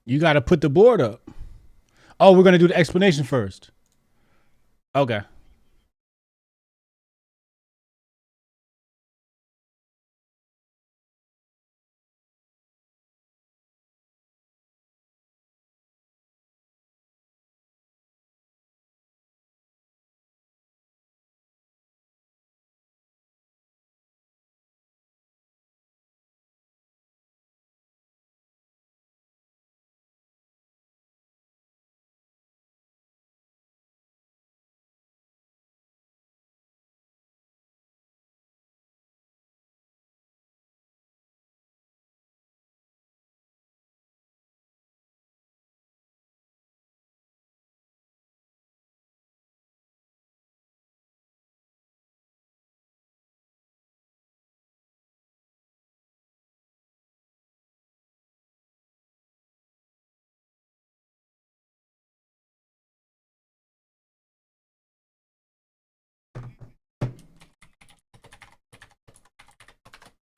You got to put the board up. Oh, we're going to do the explanation first. Okay.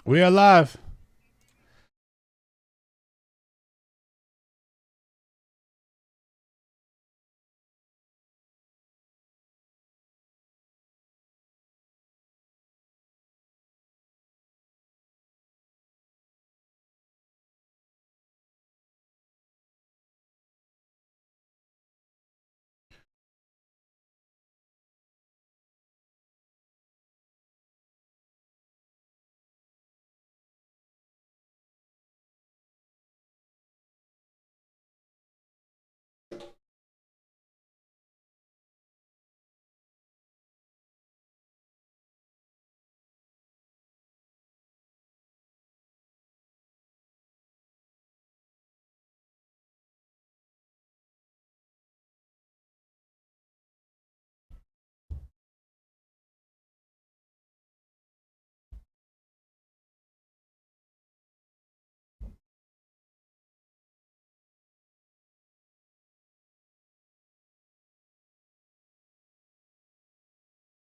We are live.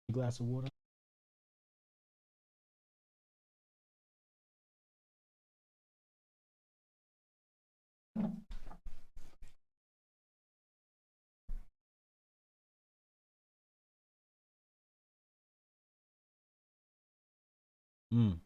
A glass of water. Mm.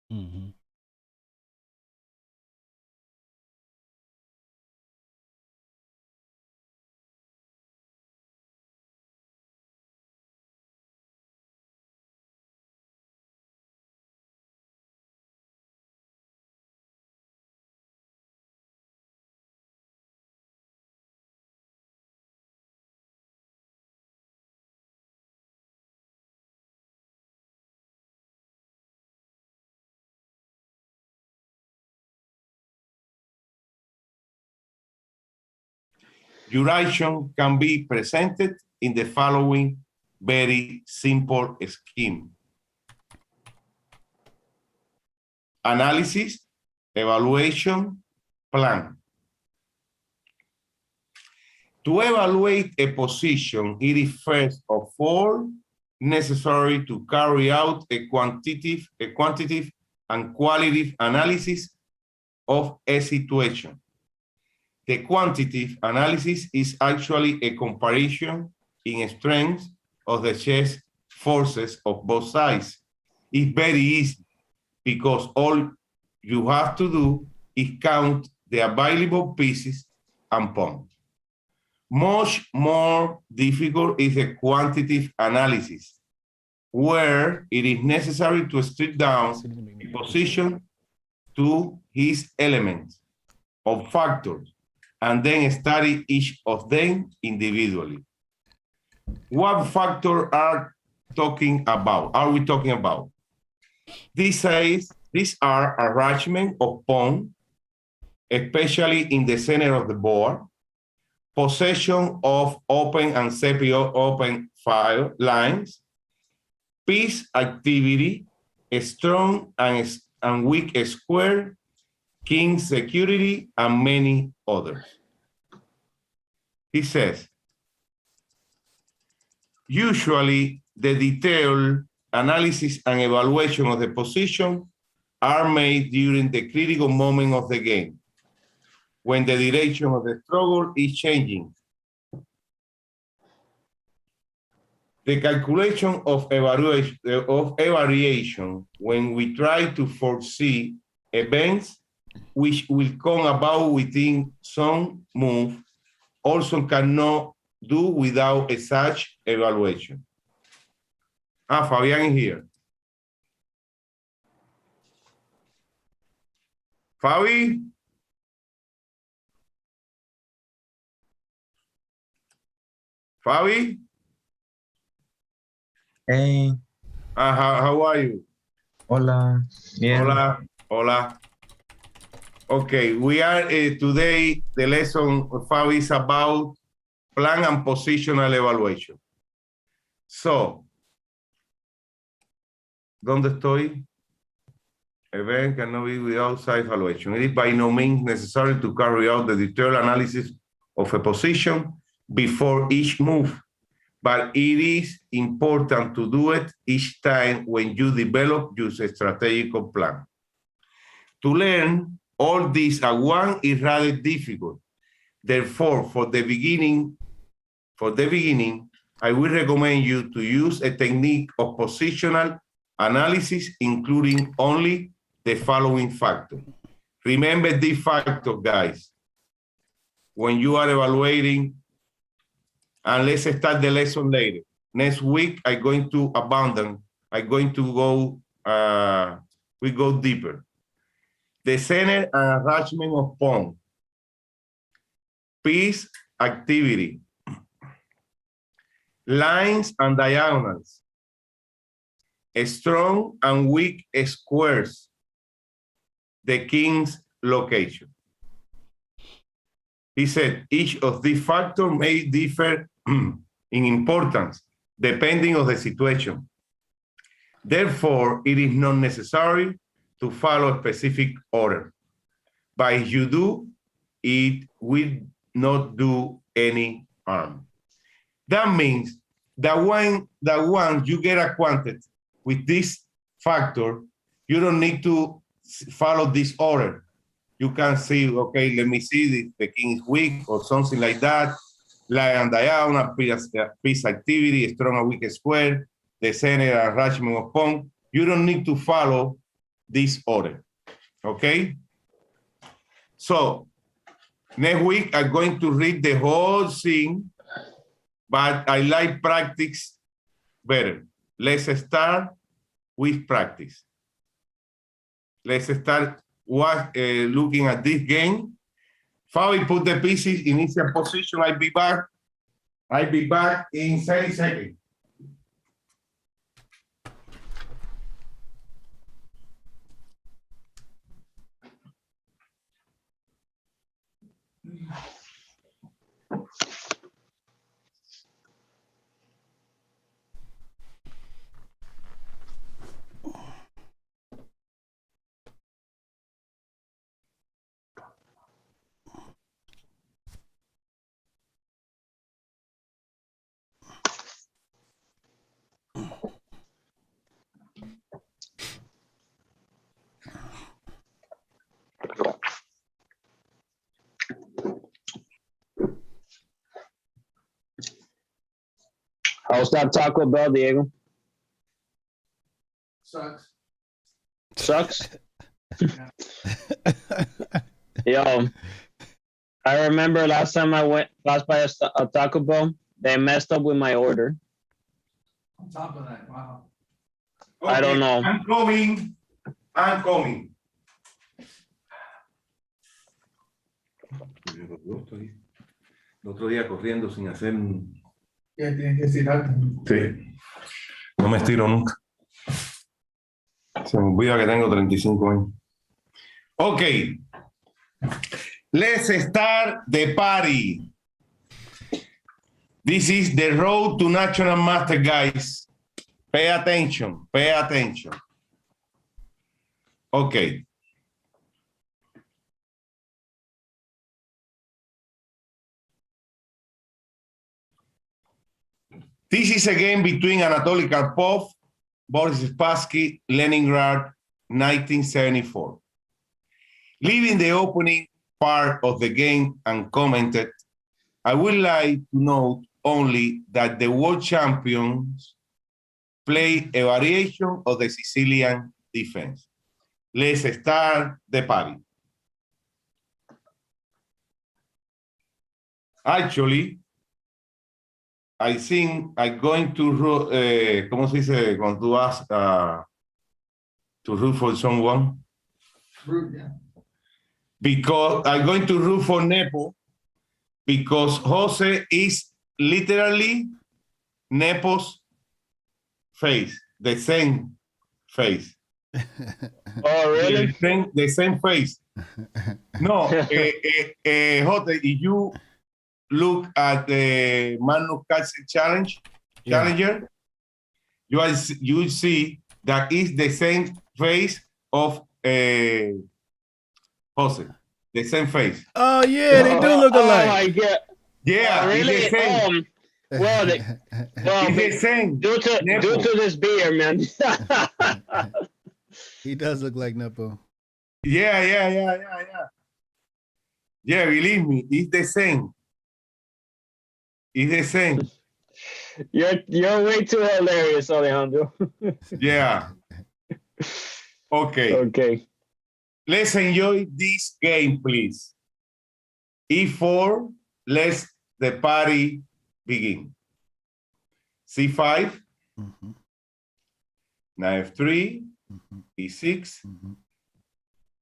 Mm-hmm. Duration can be presented in the following very simple scheme. Analysis, evaluation, plan. To evaluate a position, it is first of all necessary to carry out a quantitative and qualitative analysis of a situation. The quantitative analysis is actually a comparison in strength of the chess forces of both sides. It's very easy because all you have to do is count the available pieces and pawns. Much more difficult is the quantitative analysis, where it is necessary to strip down a position to its elements or factors, and then study each of them individually. What factor are we talking about? These are arrangement of pawns, especially in the center of the board, possession of open and semi-open file lines, piece activity, strong and weak square, king security, and many others. He says, usually the detailed analysis and evaluation of the position are made during the critical moment of the game, when the direction of the struggle is changing. The calculation of a variation when we try to foresee events which will come about within some move also cannot do without such evaluation. Fabian is here. Fabi? Fabi? Hey, How are you? hola, bien. Hola, hola. Okay, we are today, the lesson of Fabi is about plan and positional evaluation. So, ¿dónde estoy? Event cannot be without side evaluation. It is by no means necessary to carry out the detailed analysis of a position before each move, but it is important to do it each time when you develop your strategic plan. To learn all this at once is rather difficult. Therefore, for the beginning, I will recommend you to use a technique of positional analysis, including only the following factors. Remember these factors, guys, when you are evaluating, and let's start the lesson later. Next week, I'm going to go, we go deeper. The center and arrangement of pawn, piece activity, lines and diagonals, strong and weak squares, the king's location. He said each of these factors may differ in importance depending on the situation. Therefore, it is not necessary to follow a specific order. But if you do, it will not do any harm. That means that when you get acquainted with this factor, you don't need to follow this order. You can see, okay, let me see, the king is weak or something like that. Line and diagonal, piece activity, strong and weak square, the center arrangement of pawn. You don't need to follow this order, okay? So next week, I'm going to read the whole thing, but I like practice better. Let's start with practice. Let's start looking at this game. Fabi, put the pieces in initial position. I'll be back. I'll be back in 30 seconds. How's that Taco Bell, Diego? Sucks. Sucks? Yo, I remember last time I passed by a Taco Bell, they messed up with my order. On top of that, wow. Okay, I don't know. I'm coming. El otro día corriendo sin hacer. Ya tienes que decir algo. Sí. No me estiro nunca. Se me olvida que tengo 35 años. Okay. Let's start the party. This is the road to National Master, guys. Pay attention. Pay attention. Okay. This is a game between Anatoly Karpov, Boris Spassky, Leningrad, 1974. Leaving the opening part of the game uncommented, I would like to note only that the world champions play a variation of the Sicilian defense. Let's start the party. Actually, I think I'm going to, ¿cómo se dice cuando tú vas to root for someone? Root, yeah. Because I'm going to root for Nepo because Jose is literally Nepo's face, the same face. Oh, really? The same face. No, Jose, if you look at the Magnus Carlsen Challenger, you see that is the same face of Jose, the same face. Oh yeah, they do look Oh alike. my God. Yeah, Oh, really? it's the same. Well, It's the same. due to this beer, man. He does look like Nepo. Yeah. Yeah, believe me, it's the same. It's the same. You're way too hilarious, Alejandro. Yeah. Okay. Okay. Let's enjoy this game, please. E4, let's the party begin. C5, Mhm, knight F3, mhm, E6. mhm.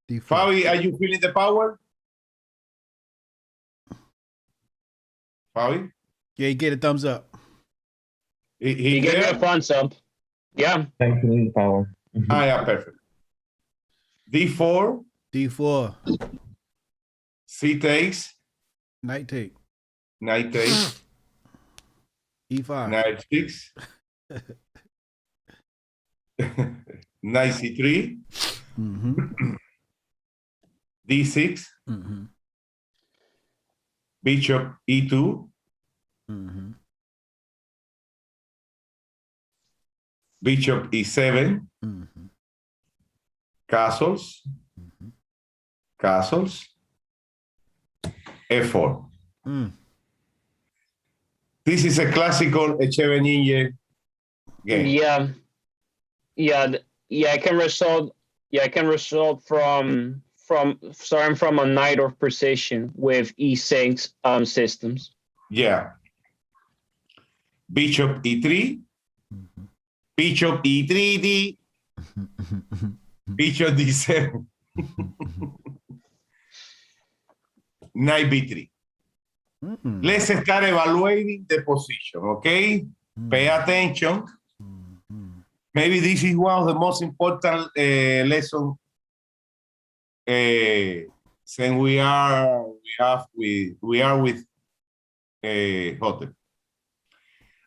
D4. Fabi, are you feeling the power? Fabi? Yeah, you get a thumbs up. He gave me a thumbs up. Yeah. Thank you, power. Yeah, perfect. D4, D4. C takes, Knight take. knight takes, E5. knight 6, knight C3, Mm-hmm. D6, Mm-hmm. bishop E2, Mm-hmm. bishop E7, Mm-hmm. castles, Mm-hmm. castles, F4. Mm. This is a classical Echeverría game. Yeah. I can result. Yeah, I can result from starting from a knight of precision with E6 systems. Yeah. Bishop E3, Mhm. bishop E3, bishop D7, knight B3. Mm-mm. Let's start evaluating the position, okay? Pay attention. Mhm. Maybe this is one of the most important lessons since we are with Hotep.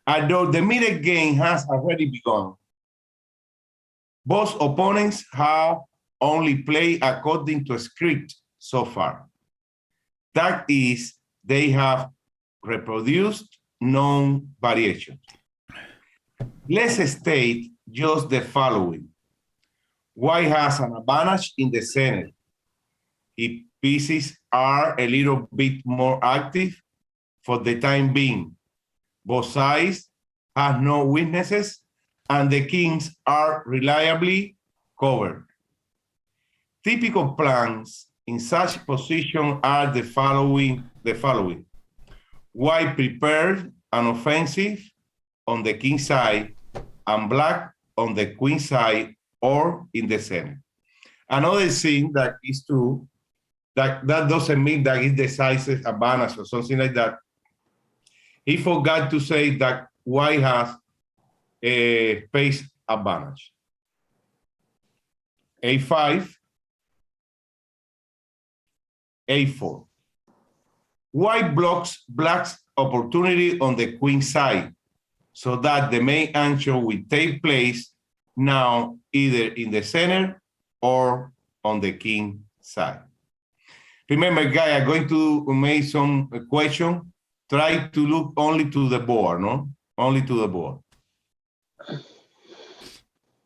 Although the middle game has already begun, both opponents have only played according to a script so far. That is, they have reproduced known variations. Let's state just the following. White has an advantage in the center. His pieces are a little bit more active for the time being. Both sides have no weaknesses, and the kings are reliably covered. Typical plans in such position are the following. White prepared an offensive on the king side and black on the queen side or in the center. Another thing that is true, that doesn't mean that it decides advantage or something like that. He forgot to say that white has a space advantage. A5, A4. White blocks black's opportunity on the queen side so that the main action will take place now either in the center or on the king side. Remember, guys, I'm going to make some question. Try to look only to the board, no? Only to the board.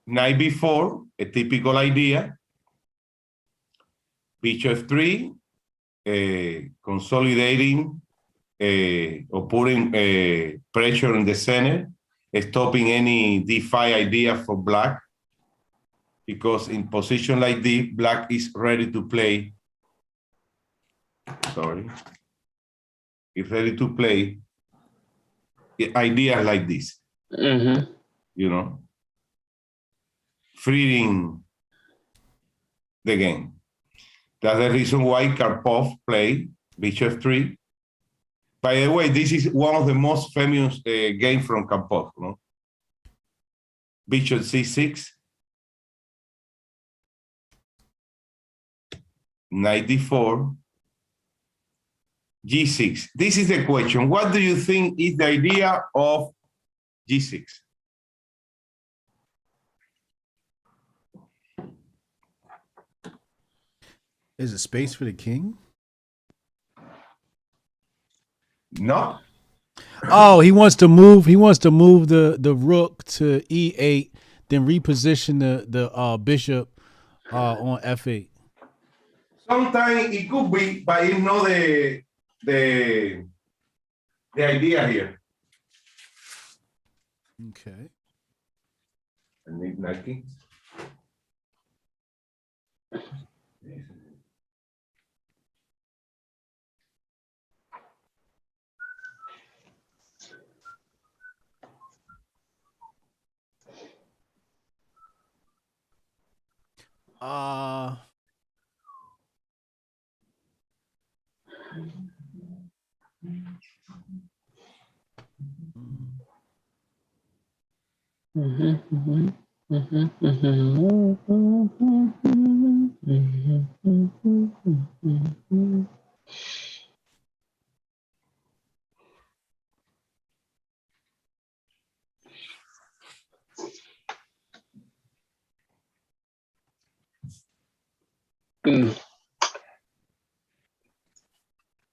Knight b4, a typical idea. Bishop f3, consolidating or putting pressure in the center, stopping any d5 idea for black. Because in position like this, black is ready to play. Sorry. Is ready to play ideas like this. You know, freeing the game. That's the reason why Karpov played Bishop f3. By the way, this is one of the most famous games from Karpov. No? Bishop c6. Knight d4. G6. This is the question. What do you think is the idea of G6? Is it space for the king? No. Oh, he wants to move. He wants to move the rook to E8, then reposition the bishop on F8. Sometimes it could be, but it's not the idea here. Okay. I need Nike.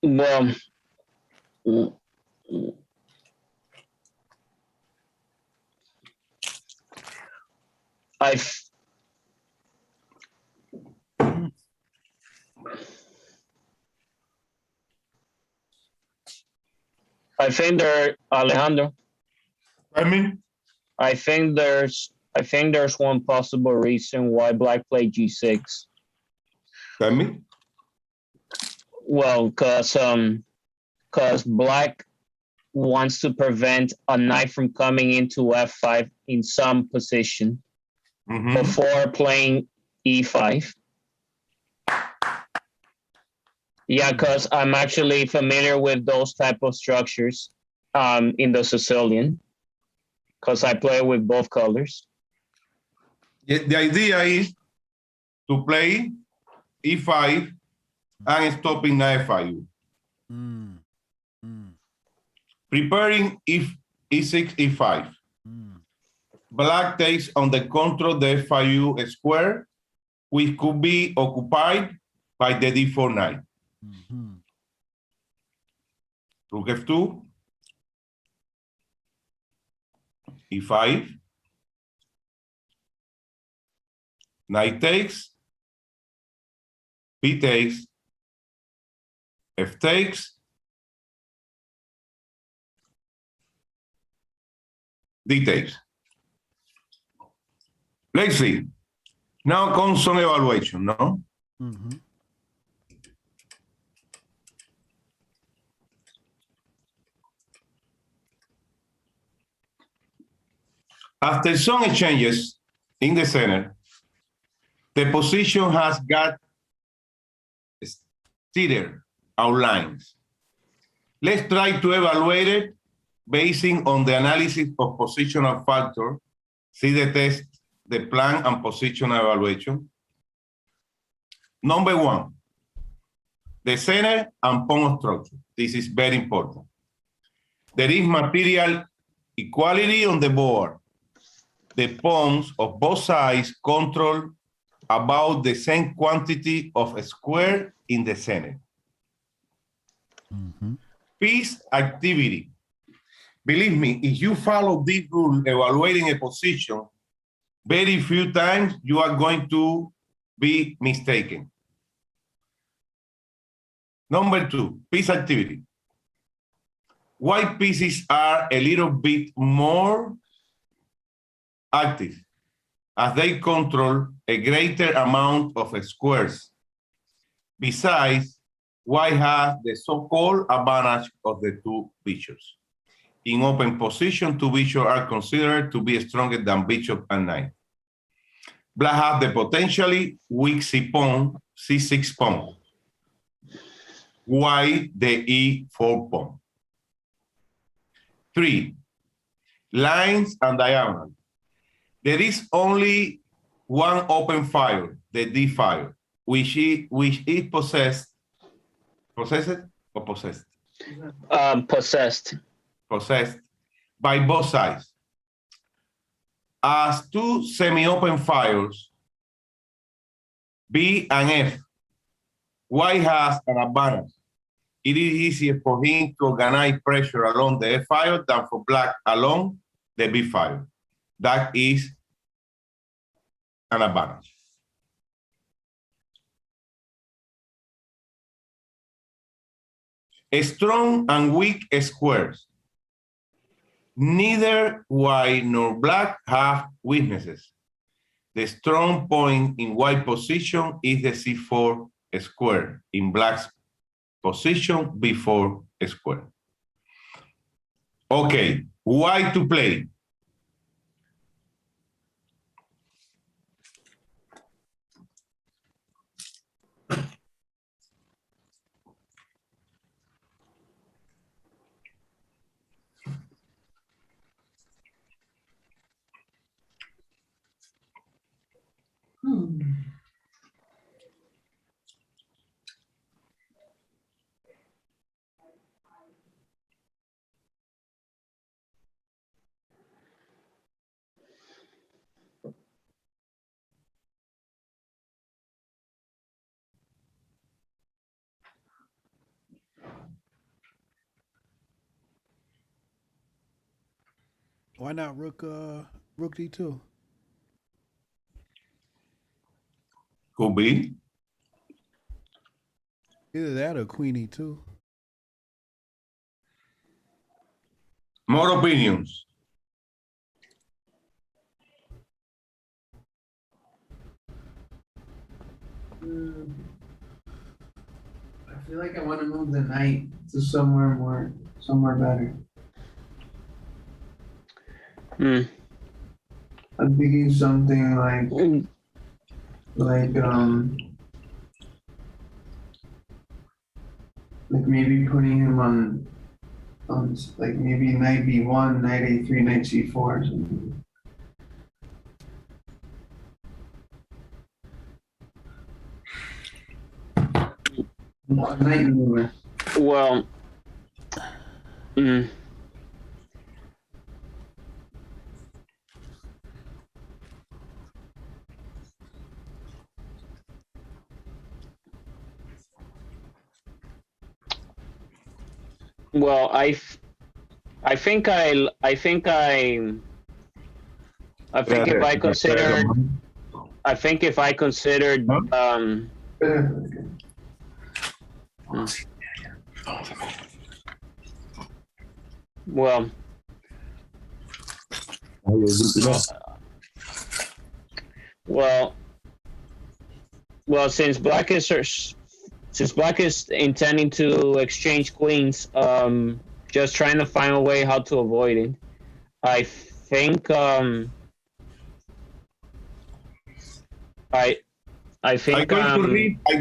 Well, I think there, Alejandro. I think there's one possible reason why black played G6. Tell me. Well, cause black wants to prevent a knight from coming into F5 in some position before playing E5. Yeah, because I'm actually familiar with those type of structures in the Sicilian, because I play with both colors. The idea is to play E5 and stopping knight F5. Preparing if E6, E5. Black takes on the control the F5 square, which could be occupied by the D4 knight. Rook F2, E5, knight takes, B takes, F takes, D takes. Let's see. Now comes some evaluation, no? After some exchanges in the center, the position has got steered outlines. Let's try to evaluate it basing on the analysis of positional factor. See the test, the plan and positional evaluation. Number one, the center and pawn structure. This is very important. There is material equality on the board. The pawns of both sides control about the same quantity of a square in the center. Piece activity. Believe me, if you follow this rule evaluating a position, very few times you are going to be mistaken. Number 2, piece activity. White pieces are a little bit more active as they control a greater amount of squares. Besides, white has the so-called advantage of the two bishops. In open position, two bishops are considered to be stronger than bishop and knight. Black has the potentially weak c-pawn, c6 pawn. White the e4 pawn. 3, lines and diagonal. There is only one open file, the D file, which is possessed by both sides. As two semi-open files, B and F, white has an advantage. It is easier for him to organize pressure along the F file than for black along the B file. That is an advantage. Strong and weak squares. Neither white nor black have weaknesses. The strong point in white position is the C4 square, in black's position before square. Okay, white to play. Why not rook d2? Could be. Either that or queen e2. More opinions. I feel like I want to move the knight to somewhere better. I'm thinking something like maybe putting him on like maybe knight b1, knight a3, knight c4 or something. Knight maneuver. Well, well, I think if I considered well, since black is intending to exchange queens, just trying to find a way how to avoid it. I think I'm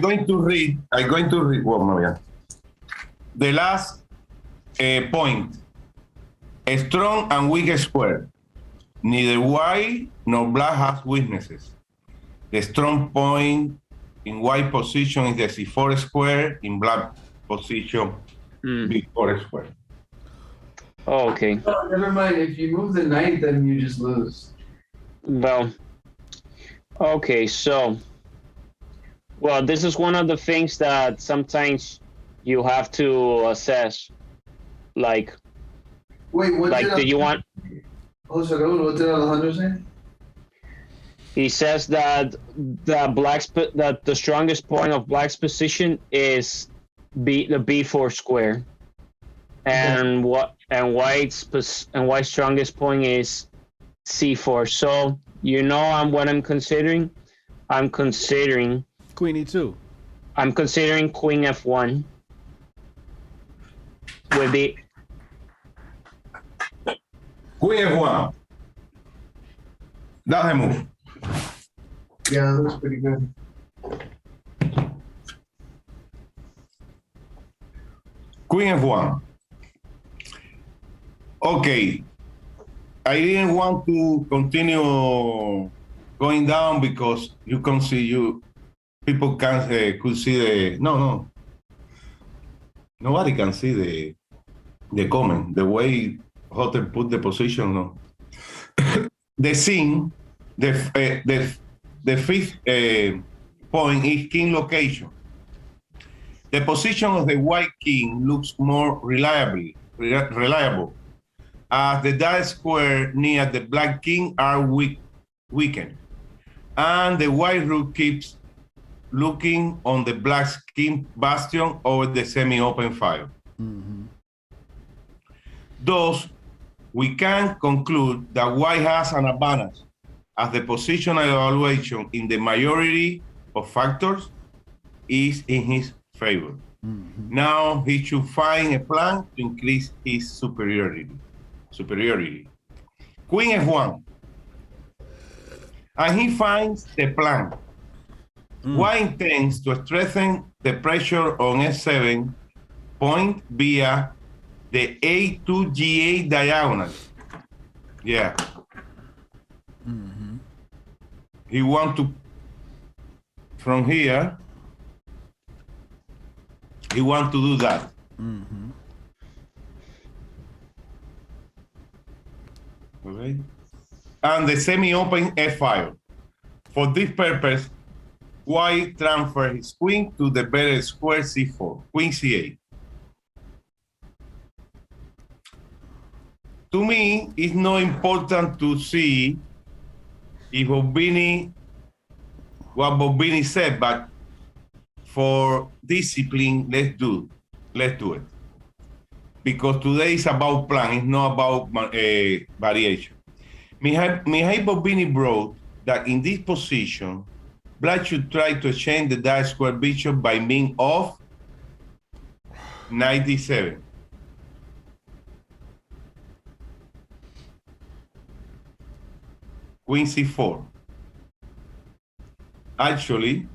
going to read one more. The last point. A strong and weak square. Neither white nor black has weaknesses. The strong point in white position is the C4 square, in black position B4 square. Oh, okay. Oh, never mind. If you move the knight, then you just lose. Well, okay, so Well, this is one of the things that sometimes you have to assess. Like, Wait, what like, did do you want? Oh, sorry, what did Alejandro say? He says that that the strongest point of black's position is the b4 square, and white's strongest point is c4. So you know, what I'm considering. I'm considering Queen E2. I'm considering queen f1 with the Queen F1. That's a move. Yeah, that was pretty good. Queen F1. Okay. I didn't want to continue going down because you can see people can could see nobody can see the comment, the way Hotep put the position. No. The scene, the fifth point is king location. The position of the white king looks more reliable, as the dark square near the black king are weakened, and the white rook keeps looking on the black king bastion over the semi-open file. Mm-hmm. Thus, we can conclude that white has an advantage, as the positional evaluation in the majority of factors is in his favor. Mm-hmm. Now he should find a plan to increase his superiority. Queen F1. And he finds the plan. White intends to strengthen the pressure on F7 point via the A2 G8 diagonal. Yeah. Mm-hmm. He want to, from here, he want to do that. Mm-hmm. Okay. And the semi-open F file. For this purpose, white transfer his queen to the better square C4, queen C8. To me, it's not important to see if what Bobini said, but for discipline, let's do it. Because today is about plan, it's not about variation. Mihai Bobini wrote that in this position, black should try to exchange the dark square bishop by means of 97. Queen C4. Actually,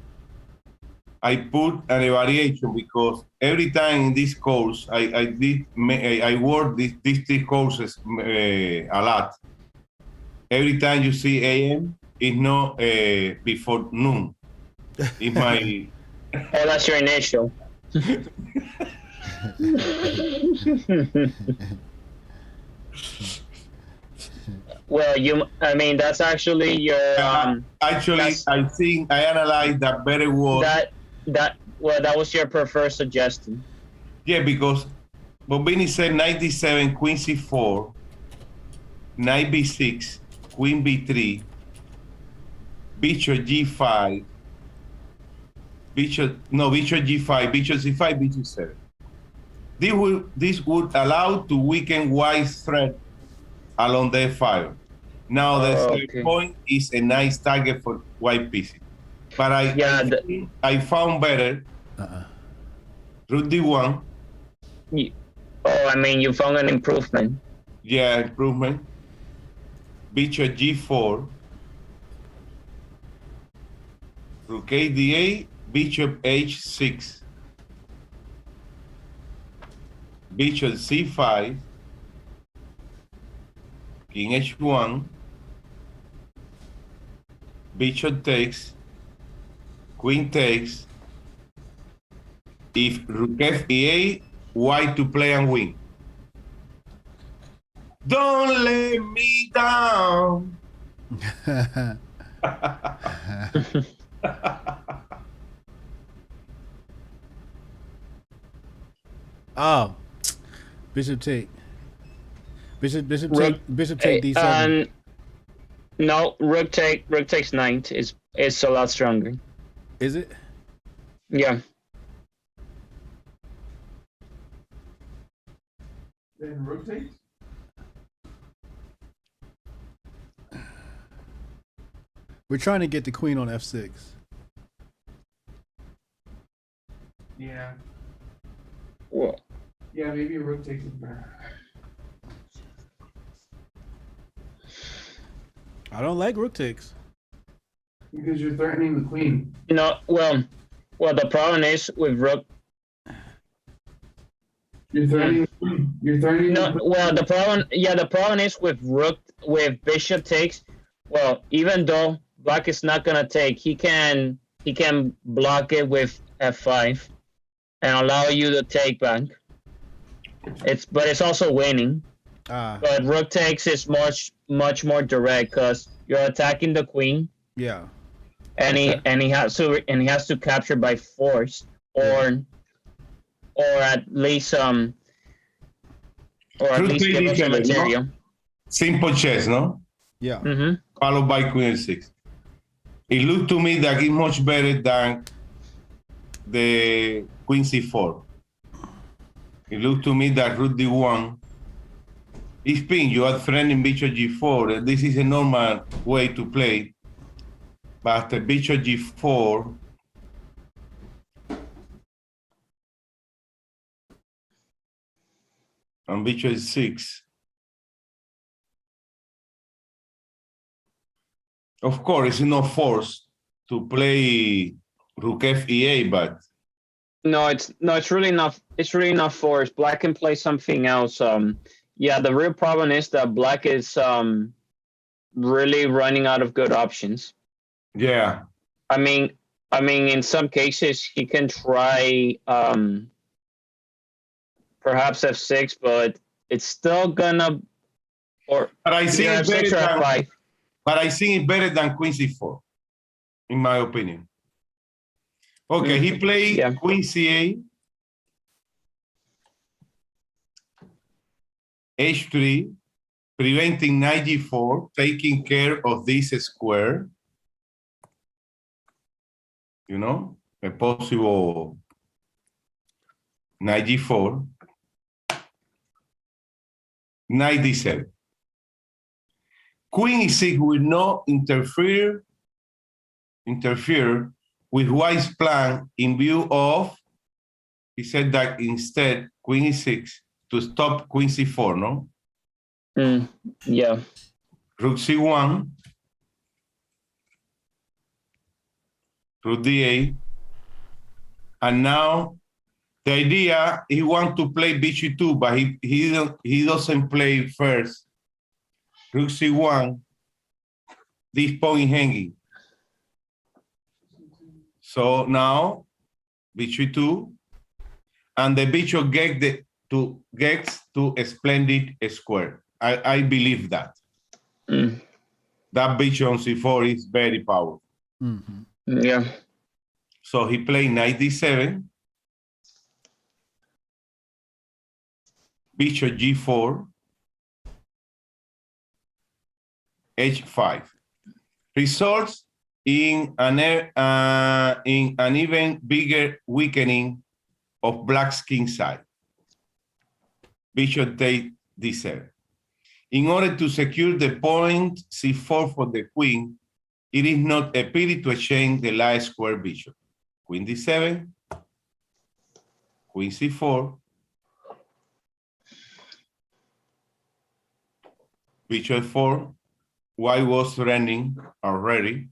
I put a variation because every time in this course, I work these three courses a lot. Every time you see AM, it's not before noon. It's my... Oh, that's your initial. Well, that's actually your actually, I think I analyzed that very well. That was your preferred suggestion. Yeah, because Bobini said 97, Queen C4, Knight B6, Queen B3, Bishop G5, Bishop G5, Bishop C5, Bishop 7. This would allow to weaken White's threat along the F5. Now the point is a nice target for white pieces. But I found better Rook D1. You found an improvement. Yeah, improvement. Bishop G4. Rook A D8, Bishop H6. Bishop C5. King H1. Bishop takes. Queen takes. If Rook F E8, white to play and win. Don't let me down. Oh, bishop take. Bishop Rook, take. Bishop take d7. No, rook takes knight is a lot stronger. Is it? Yeah. Then rotate. We're trying to get the queen on f6. Yeah. Well, Yeah, maybe a rook takes is better. I don't like rook takes. Because you're threatening the queen. no, well, the problem is with rook. You're threatening the queen. You're threatening No, the queen. well, the problem is with bishop takes. Well, even though black is not gonna take, he can block it with f5 and allow you to take back. But it's also winning. But rook takes is much more direct because you're attacking the queen. Yeah. And he has to capture by force or at least give us some material. Simple chess, no? Yeah. Mm-hmm. Followed by queen e6. It looks to me that it's much better than the queen c4. It looks to me that rook d1 is pin. You are threatening bishop g4. This is a normal way to play. But after bishop g4, and bishop e6, of course, it's not forced to play rook f e8, but No, it's really not. It's really not forced. Black can play something else. Yeah, the real problem is that black is really running out of good options. yeah. I mean, in some cases he can try perhaps f6, but it's still gonna But I think it's better f6 or than, f5. but I think it's better than queen c4, in my opinion. Okay, he played queen c8, h3, preventing knight g4, taking care of this square. You know, a possible knight g4, knight d7. Queen e6 will not interfere with White's plan in view of, he said that instead queen e6 to stop queen c4, no? Yeah. Rook c1, rook d8, and now the idea he wants to play bishop 2, but he doesn't play first. Rook c1, this point hanging. So now bishop 2, and the bishop gets to a splendid square. I believe that. That bishop on c4 is very powerful. Yeah. So he played knight d7, bishop g4, h5. Results in an even bigger weakening of black's king side. Bishop takes d7. In order to secure the point c4 for the queen, it is not a pity to exchange the last square bishop. Queen d7, queen c4, bishop 4. White was running already.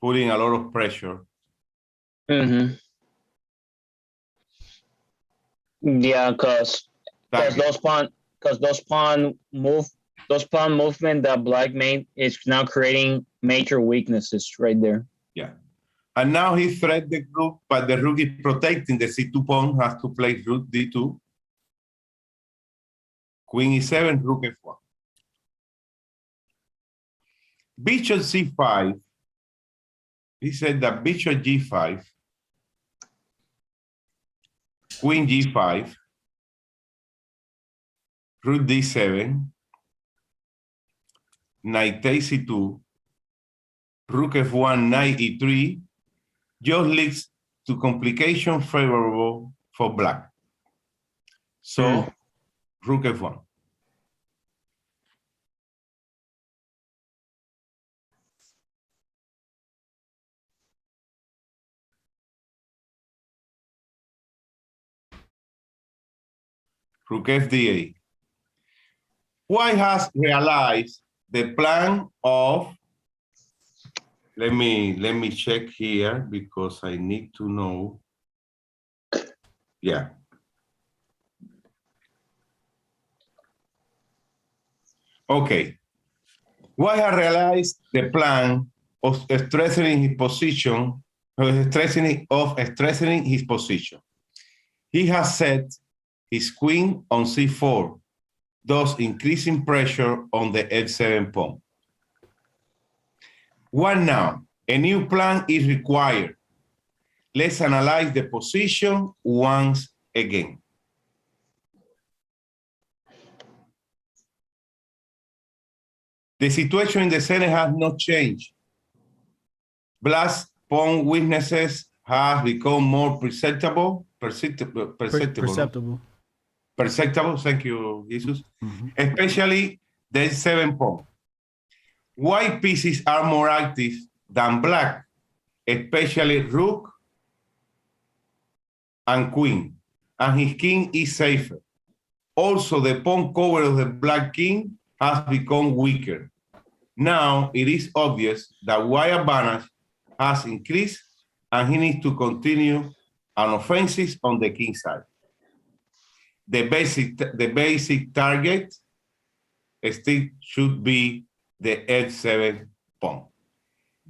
Putting a lot of pressure. Yeah, because those pawn movement that black made is now creating major weaknesses right there. Yeah. And now he threatened the rook, but the rook is protecting the c2 pawn, has to play rook d2. Queen e7, rook f1. Bishop c5. He said that bishop g5 Queen G5, Rook D7, Knight takes C2, Rook F1, Knight E3, just leads to complication favorable for black. So, Rook F1. Rook FDA. White has realized the plan of, let me check here because I need to know. Yeah. Okay. White has realized the plan of strengthening his position, strengthening his position. He has set his queen on c4, thus increasing pressure on the f7 pawn. What now? A new plan is required. Let's analyze the position once again. The situation in the center has not changed. Black's pawn weaknesses have become more perceptible. Perceptible. Thank you, Jesus. Especially the 7 pawn. White pieces are more active than black, especially rook and queen, and his king is safer. Also, the pawn cover of the black king has become weaker. Now it is obvious that white advantage has increased and he needs to continue an offensive on the king side. The basic target still should be the f7 pawn.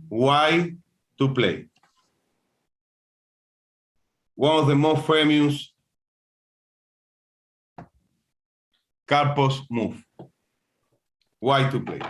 Why to play? One of the most famous Karpov move. Why to play?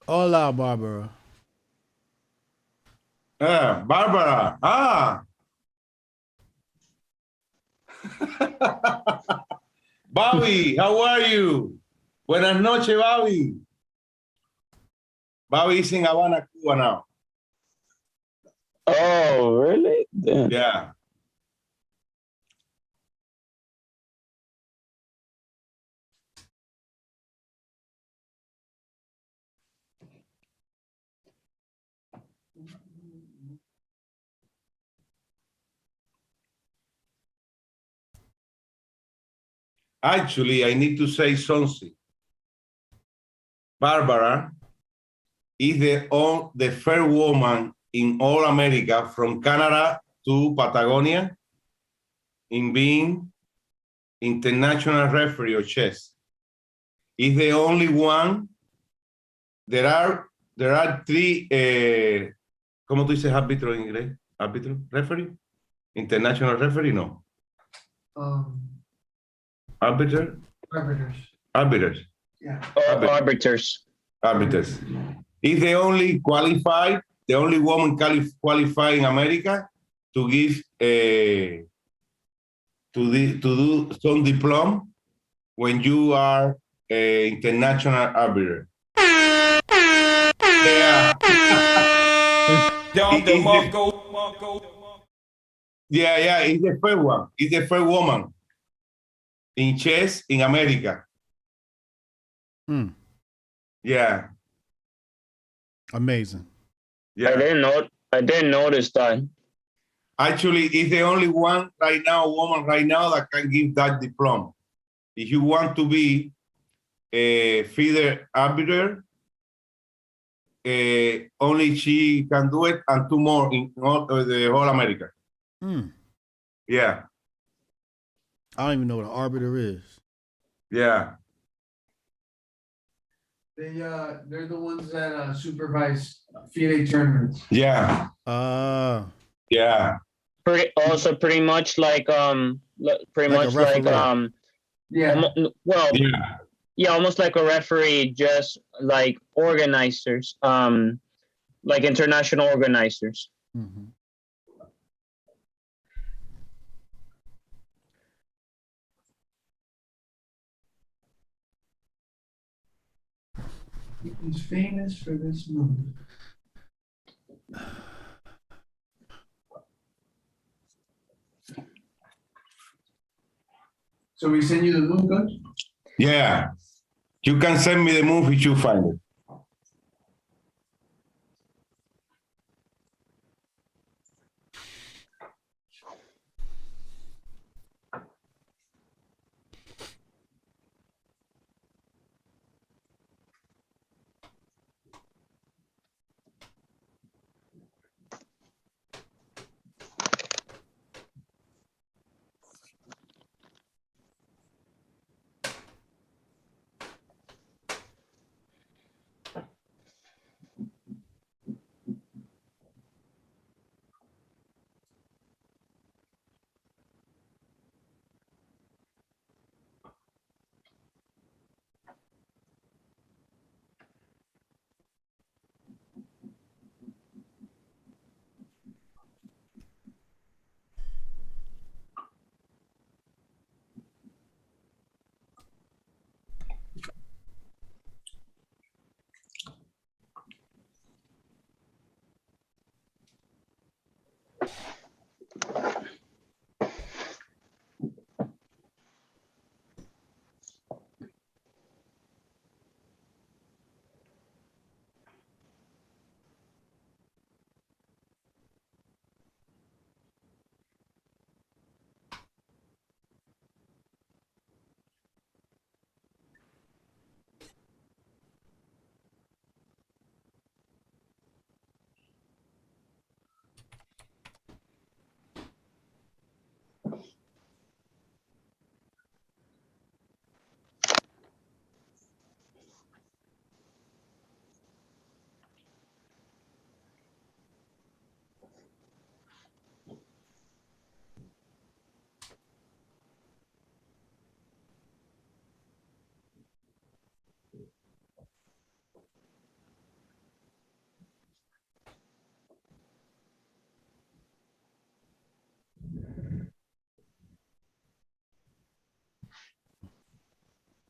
Hola, Barbara. Barbara. Bobby, how are you? Buenas noches, Bobby. Bobby is in Havana, Cuba now. Oh, really? Damn. Yeah. Actually, I need to say something. Barbara is the first woman in all America, from Canada to Patagonia, in being international referee of chess. Is the only one. There are 3, ¿cómo tú dices árbitro en inglés? Árbitro, referee, international referee, no. Arbiter. Arbiters. Yeah. Arbiters. Arbiters. Is the only qualified, the only woman qualified in America to give to do some diploma when you are an international arbiter. Yeah. Yeah, it's the first one. It's the first woman in chess in America. Yeah. Amazing. Yeah. I didn't notice that. Actually, it's the only one right now, woman right now that can give that diploma. If you want to be a feeder arbiter, only she can do it, and 2 more in all, the whole America. Yeah. I don't even know what an arbiter is. Yeah. They're the ones that supervise FIDE tournaments. Yeah. Yeah. Pretty much like Yeah. well, Yeah. yeah, almost like a referee, just like organizers, like international organizers. Mm-hmm. He's famous for this move. So we send you the move, coach? Yeah. You can send me the move if you find it.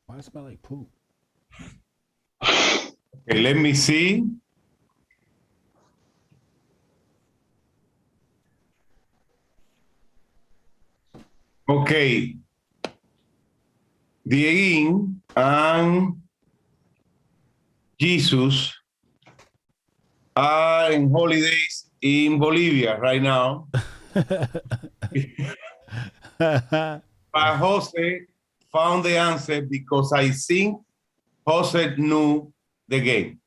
Why does it smell like poop? Okay, let me see. Okay. Dieguín and Jesus are in holidays in Bolivia right now. But Jose found the answer because I think Jose knew the game.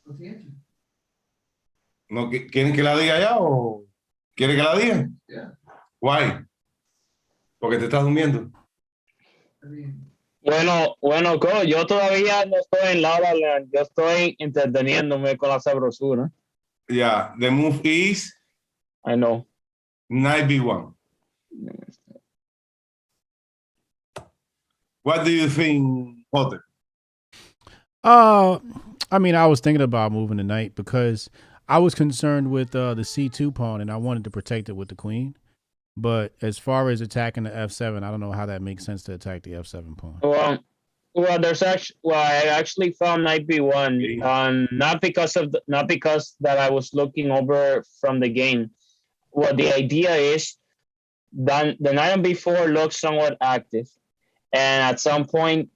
What's the answer? ¿No, ¿Quieren que la diga ya o quiere que la diga? Yeah. Why? Porque te estás durmiendo. I mean, Bueno, coach, yo todavía no estoy en La La Land, yo estoy entreteniéndome con la sabrosura. Yeah, the move is I know. knight b1. What do you think, Hotep? I mean, I was thinking about moving tonight because I was concerned with the C2 pawn and I wanted to protect it with the queen. But as far as attacking the F7, I don't know how that makes sense to attack the F7 pawn. Well, I actually found knight b1, not because that I was looking over from the game. Well, the idea is that the knight on b4 looks somewhat active, and at some point,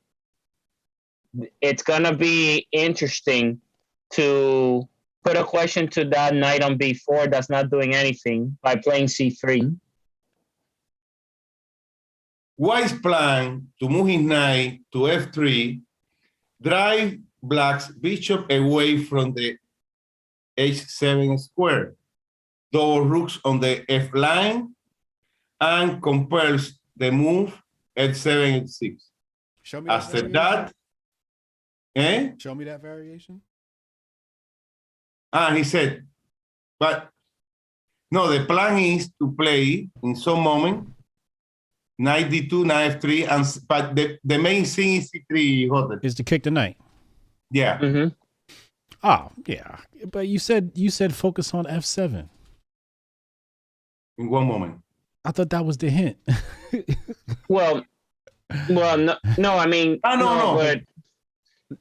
it's gonna be interesting to put a question to that knight on b4 that's not doing anything by playing c3. White's plan to move his knight to f3, drive black's bishop away from the h7 square, double rooks on the f line, and compels the move f7, h6. Show me After that, show me that variation. He said, but no, the plan is to play in some moment knight d2, knight f3, but the main thing is c3, Hotep. Is to kick the knight. Yeah. Mm-hmm. Oh, yeah. But you said focus on f7. In one moment. I thought that was the hint. Well, no. I mean, no. But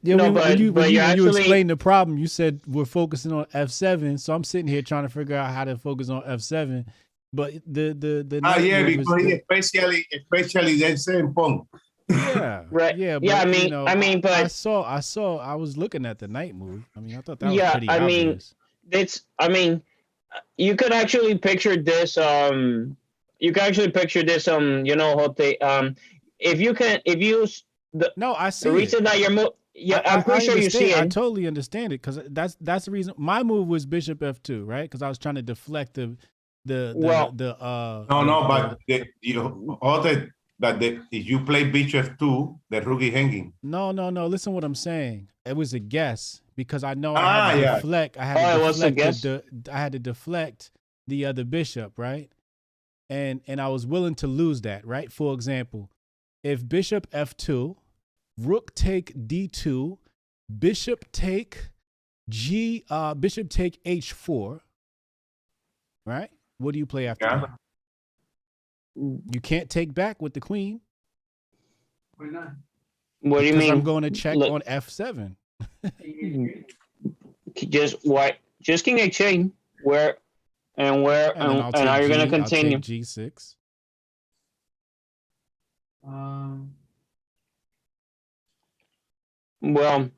yeah, no, when you actually explained the problem, you said we're focusing on f7. So I'm sitting here trying to figure out how to focus on f7. But the because he especially that same pawn. Yeah, right. Yeah, but, yeah. But I was looking at the knight move. I mean, I thought that was pretty obvious. You could actually picture this. You can actually picture this. Hote. No, I see the reason that you're I'm pretty sure you see it. I totally understand it because that's the reason. My move was bishop f2, right? Because I was trying to deflect but if you play bishop f2, the rook is hanging. No. Listen what I'm saying. It was a guess because I know I had to deflect. I had to deflect the other bishop, right? And I was willing to lose that, right? For example, if bishop f2, rook take d2, bishop take h4, right? What do you play after that? You can't take back with the queen. Why not? What do you mean? I'm going to check on f7. Just king a chain. Where and are you going to continue? I'll take g6. Well,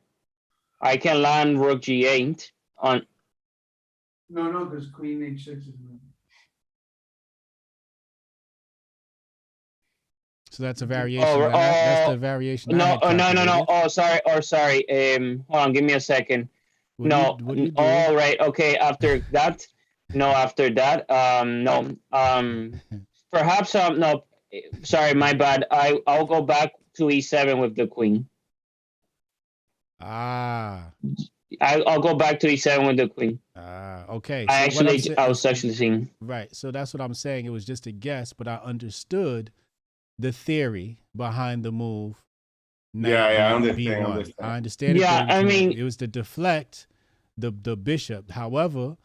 I can land rook g8 on. No, because queen h6 is moving. So that's a variation. That's the variation. No. Oh, sorry. Hold on. Give me a second. What do you do? Oh, right. Okay. After that. No. Perhaps. No. Sorry. My bad. I'll go back to e7 with the queen. I'll go back to e7 with the queen. Okay. So I was actually seeing. Right. So that's what I'm saying. It was just a guess, but I understood the theory behind the move. I understand. I understand. Yeah, it was to deflect the bishop. However,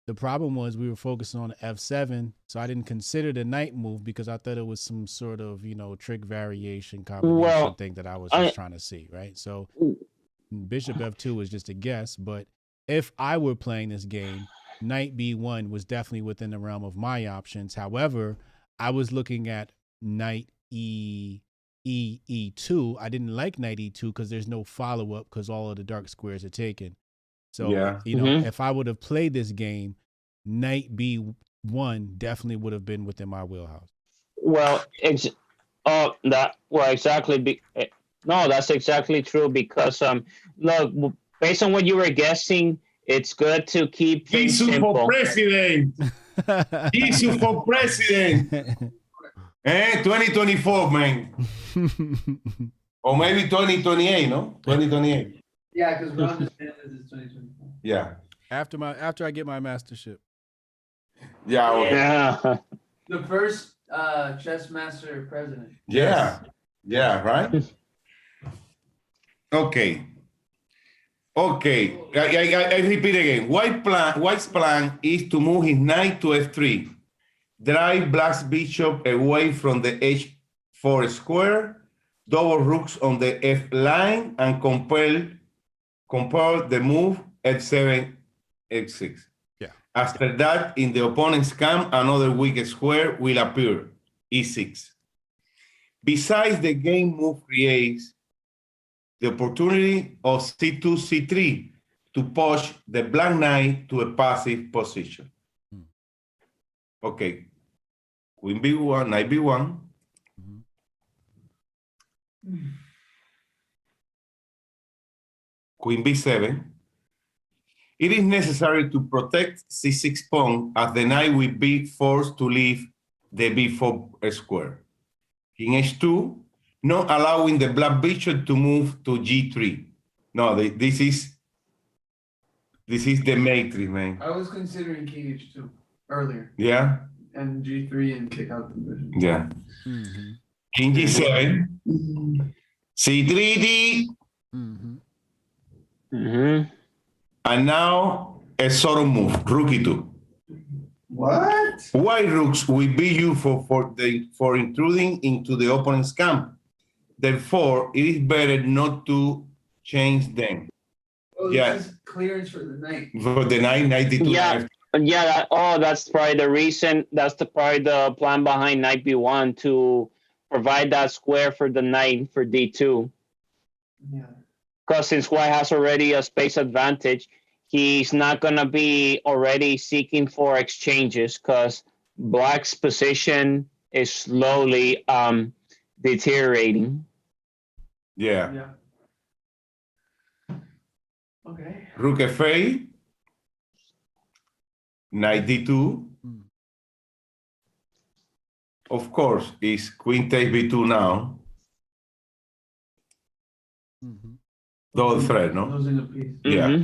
the problem was we were focusing on f7, so I didn't consider the knight move because I thought it was some sort of trick variation combination thing that I was just trying to see, right? So bishop f2 was just a guess, but if I were playing this game, knight b1 was definitely within the realm of my options. However, I was looking at knight e2. I didn't like knight e2 because there's no follow-up because all of the dark squares are taken. So if I would have played this game, knight b1 definitely would have been within my wheelhouse. Well, exactly. No, that's exactly true because look, based on what you were guessing, it's good to keep things simple. For president. Issue for president. 2024, man. Or maybe 2028, no? 2028. Yeah, because Ron DeSantis is 2024. Yeah. After I get my mastership. Yeah. Okay. Yeah. The first chess master president. Yeah. Yeah, right? Okay. I repeat again. White's plan is to move his knight to f3, drive black's bishop away from the h4 square, double rooks on the f line, and compel the move f7, f6. Yeah. After that, in the opponent's camp, another weak square will appear, e6. Besides, the game move creates the opportunity of c2, c3 to push the black knight to a passive position. Okay, queen b1, knight b1. Queen b7. It is necessary to protect c6 pawn, as the knight will be forced to leave the b4 square. King h2, not allowing the black bishop to move to g3. No, this is the matrix, man. I was considering king h2 earlier, Yeah, and g3 and kick out the bishop. yeah. King g7, c3d, and now a sort of move, rook e2. What? White rooks will be used for intruding into the opponent's camp. Therefore, it is better not to change them. Oh, Yeah. this is clearance for the knight. For the knight, knight d2. Yeah. That's probably the reason. That's probably the plan behind knight b1, to provide that square for the knight for d2. Yeah. Because since white has already a space advantage, he's not going to be already seeking for exchanges, because black's position is slowly deteriorating. Yeah. Yeah. Okay. Rook f8, knight d2. Of course, is queen takes b2 now. Double threat, no? Losing a piece. Yeah.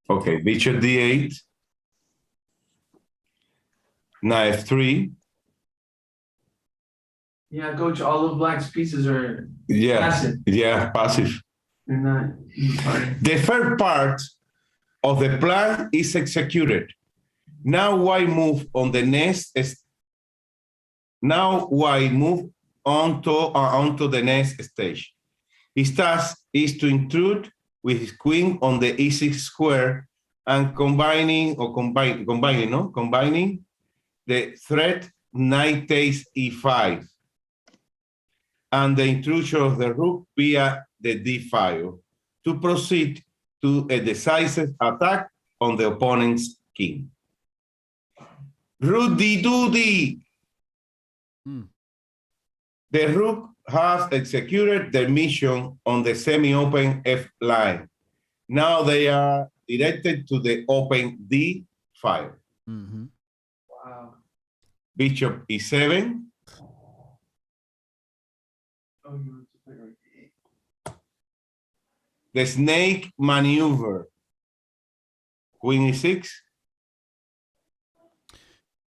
Okay, bishop d8, knight f3. Yeah, coach, all of black's pieces are Yeah, passive. yeah, passive. They're not fine. The first part of the plan is executed. Now white move on the next. Now white move onto the next stage. His task is to intrude with his queen on the e6 square and combining the threat knight takes e5 and the intrusion of the rook via the d file to proceed to a decisive attack on the opponent's king. Rook d2d. The rook has executed their mission on the semi-open F line. Now they are directed to the open D file. Wow. Bishop e7. Oh, you want to play rook e8. The snake maneuver. Queen e6.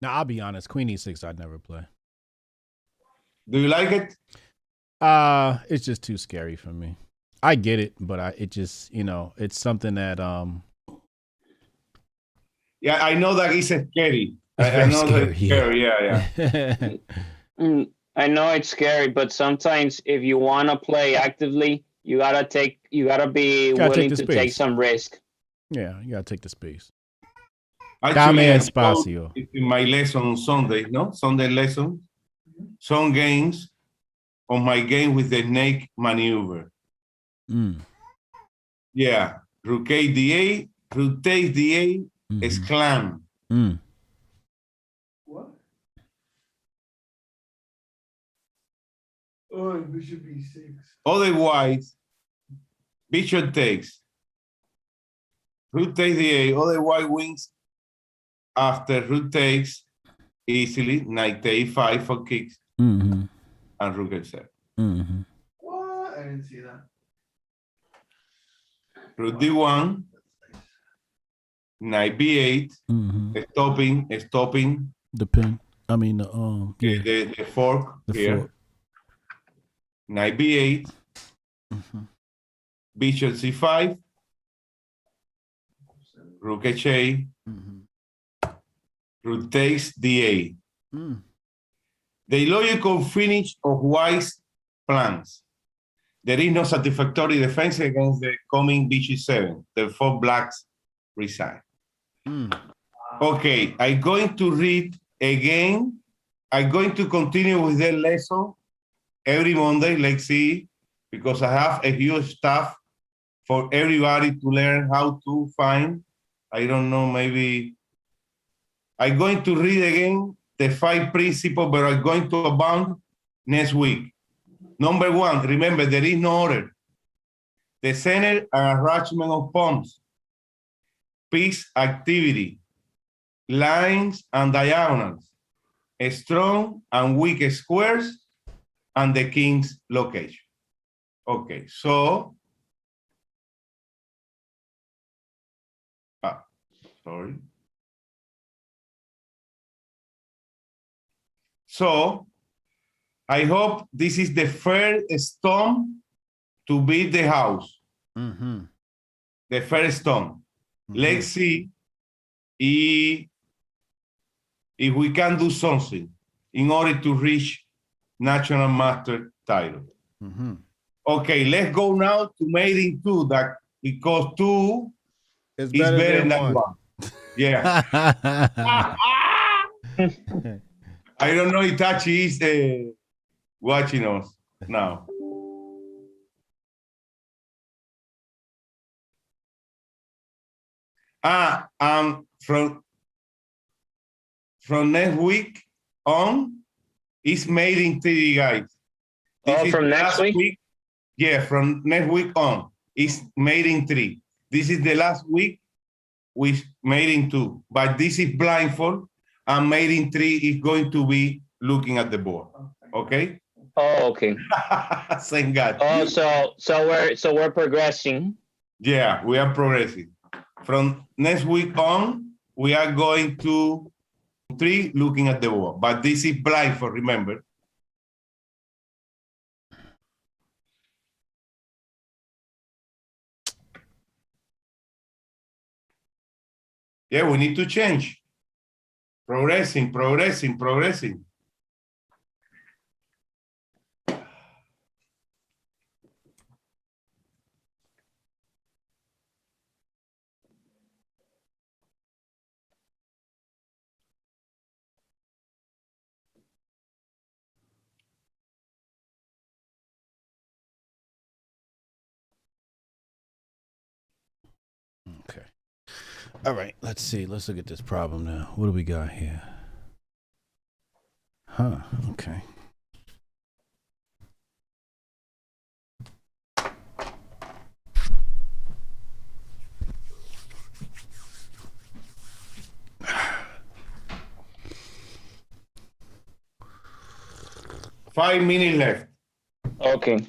Now, I'll be honest, Queen E6 I'd never play. Do you like it? It's just too scary for me. I get it, but it just, it's something that Yeah, I know that it's scary. It's I very know that it's scary. Yeah. I know it's scary, but sometimes if you want to play actively, you gotta be willing to take some risk. Yeah, you gotta take the space. Actually, Dame espacio. in my lesson on Sunday, no? Sunday lesson, some games on my game with the snake maneuver. Yeah, rook a d8, rook takes d8, exclam. What? Oh, bishop e6. Otherwise, bishop takes. Rook takes d8, otherwise wins after rook takes easily, knight a5 for kicks, and rook f7. What? I didn't see that. Rook d1, knight b8, stopping the pin. I mean, the fork the here. fork. Knight b8, bishop c5, rook h8, Mhm. rotates DA. Mm. The illogical finish of wise plans. There is no satisfactory defense against the coming BG7. Therefore, blacks resign. Mm. Okay, I'm going to read again. I'm going to continue with the lesson every Monday. Let's see, because I have a huge stuff for everybody to learn how to find. I don't know, maybe I'm going to read again the 5 principles, but I'm going to abound next week. Number 1, remember, there is no order. The center and arrangement of pawns, piece activity, lines and diagonals, strong and weak squares, and the king's location. Okay, so, sorry. So, I hope this is the first stone to beat the house. Mm-hmm. The first stone. Mm-hmm. Let's see if we can do something in order to reach national master title. Mm-hmm. Okay, let's go now to made in 2, that because 2 It's is better than one. 1. Yeah. I don't know if Tachi is watching us now. From next week on, it's made in 3D, guys. This from next week? Yeah, from next week on, it's made in 3. This is the last week with made in 2, but this is blindfold, and made in 3 is going to be looking at the board. Okay? Oh, okay. Thank God. Oh, so we're progressing. Yeah, we are progressing. From next week on, we are going to 3 looking at the board, but this is blindfold, remember. Yeah, we need to change. Progressing. Okay. All right. Let's see. Let's look at this problem now. What do we got here? Huh. Okay. Five minutes left. Okay.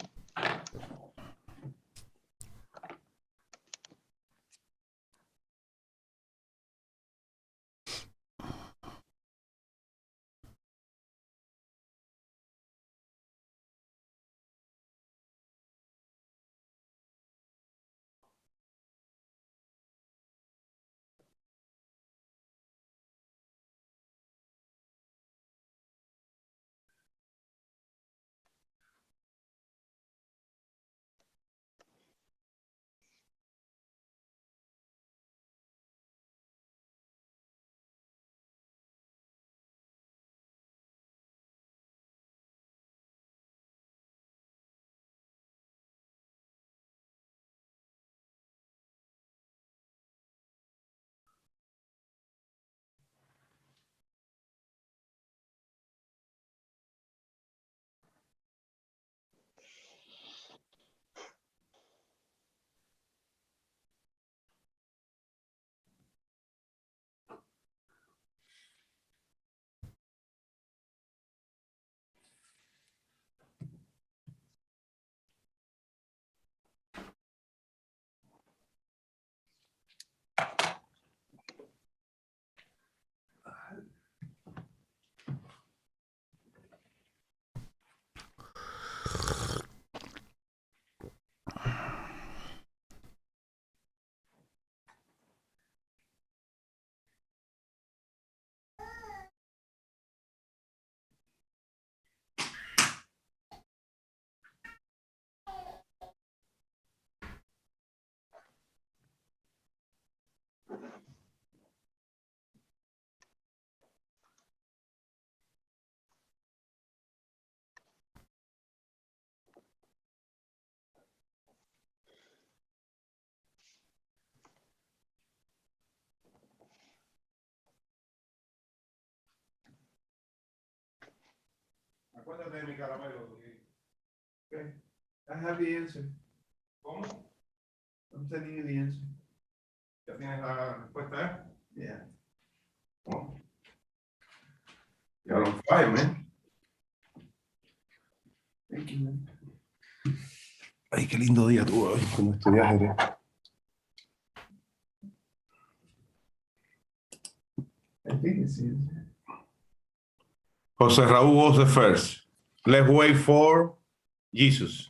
Acuérdate de mi caramelo. Okay. I have the answer. ¿Cómo? I'm sending you the answer. ¿Ya tienes la respuesta? Yeah. Oh. You're on fire, man. Thank you, man. Ay, qué lindo día tuvo hoy cuando estudié ajedrez. I think it's the answer. Jose Raúl was the first. Let's wait for Jesus.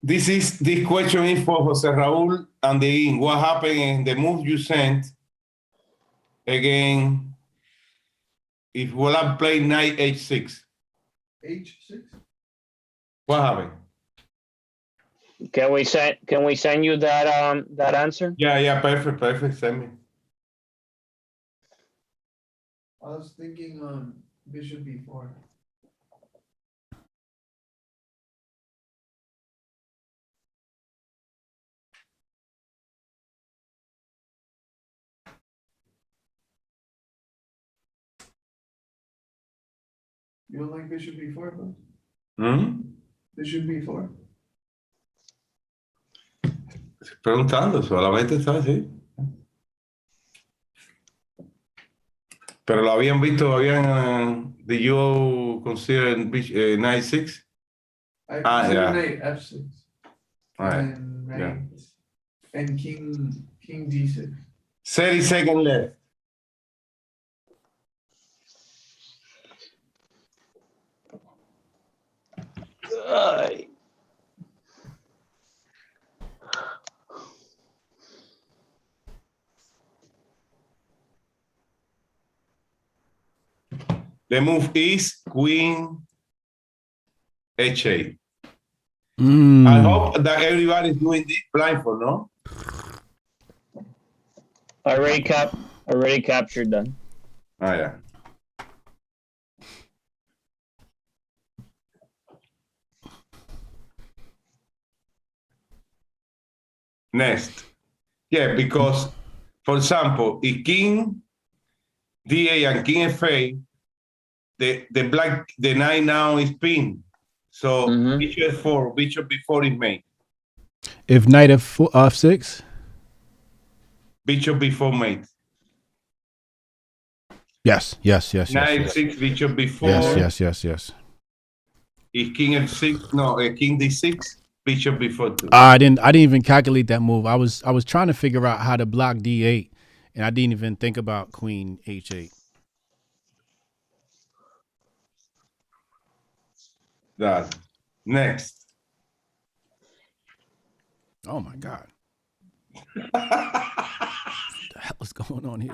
This question is for Jose Raúl and the what happened in the move you sent again if Wallach played knight h6. H6? What happened? Can we send you that answer? Yeah, perfect. Send me. I was thinking bishop b4. You don't like bishop b4, bro? Bishop b4. Preguntando, solamente está así. Pero lo habían visto, did you consider knight 6? I consider yeah. knight f6. All right. And knight Yeah. and king d6. 30 seconds left. The move is queen h8. I hope that everybody's doing this blindfold, no? Already captured them. Oh, yeah. Next. Yeah, because, for example, if king d8 and king f8, the knight now is pinned. So bishop f4, bishop b4 is made. If knight f6? Bishop b4 mate. Yes. Knight Yes. f6, bishop b4. Yes. If king f6, no, king d6, bishop b4 too. I didn't even calculate that move. I was trying to figure out how to block d8, and I didn't even think about queen h8. That. Next. Oh my God. What the hell is going on here?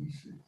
e6.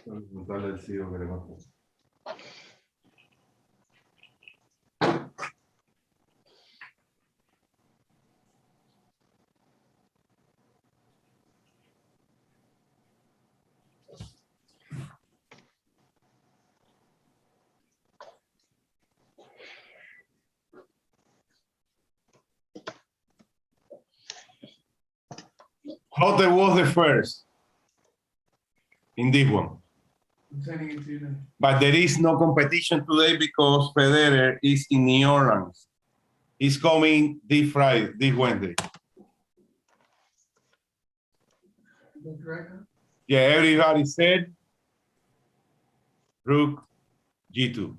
Hotep was the first in this one. I'm sending it to you now. But there is no competition today because Federer is in New Orleans. He's coming this Friday, this Wednesday. Is that correct? Huh? Yeah, everybody said Rook G2.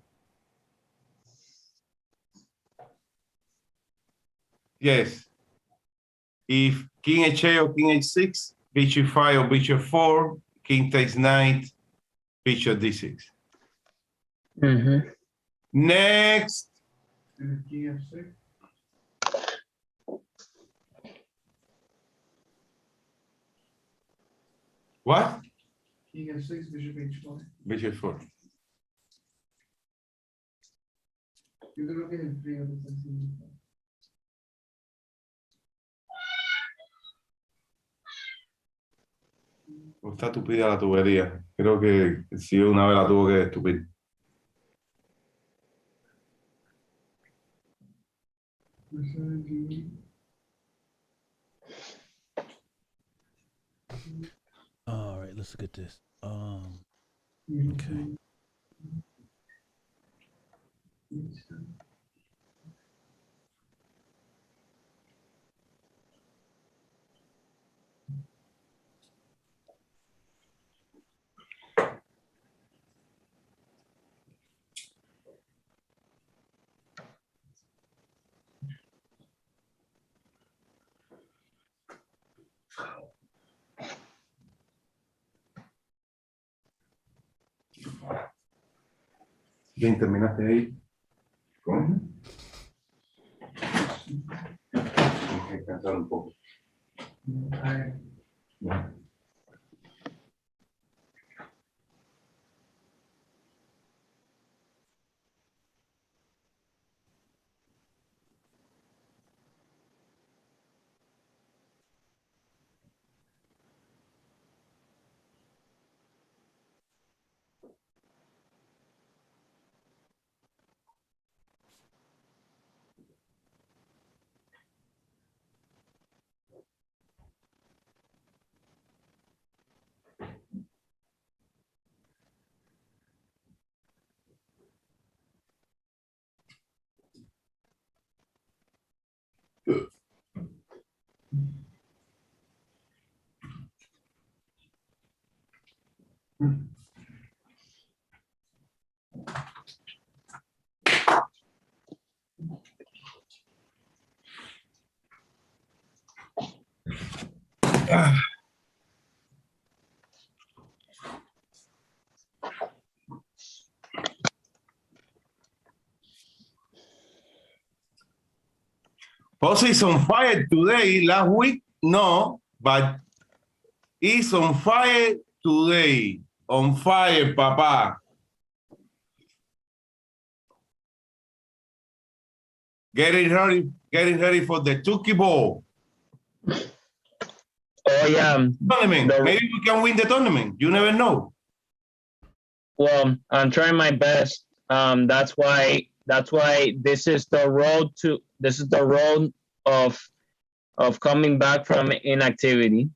Yes. If King H8 or King H6, Bishop 5 or Bishop 4, King takes knight, Bishop D6. Mm-hmm. Next. And if King F6. What? King F6, Bishop H4. Bishop 4. Yo creo que es el frío que está haciendo. Está estúpida la tubería. Creo que sí, una vez la tuvo que estupir. All right, let's look at this. Okay. Bien, terminaste ahí. ¿Cómo? Tienes que descansar un poco. Ya. Jose is on fire today. Last week, no, but he's on fire today. On fire, Papa. Getting ready for the Turkey Ball. Oh yeah. Tournament. Maybe we can win the tournament. You never know. Well, I'm trying my best. That's why this is the road of coming back from inactivity.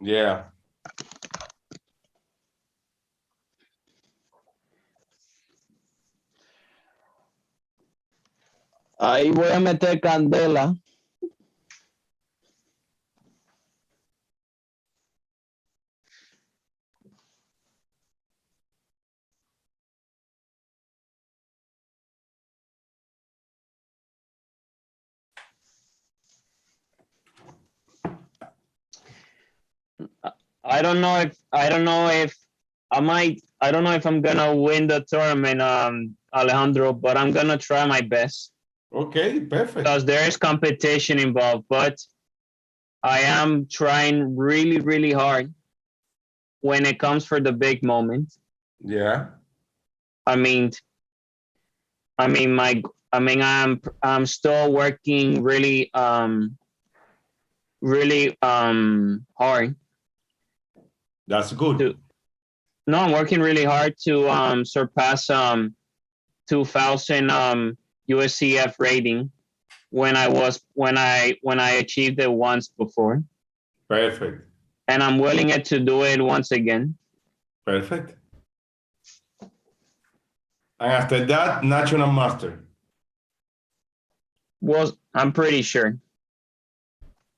Yeah. Ahí voy a meter candela. I don't know if I'm gonna win the tournament, Alejandro, but I'm gonna try my best. Okay, perfect. Because there is competition involved, but I am trying really, really hard when it comes for the big moment. Yeah. I'm still working really hard That's good. to. No, I'm working really hard to surpass 2000 USCF rating when I achieved it once before, Perfect. and I'm willing to do it once again. Perfect. And after that, national master. Well, I'm pretty sure.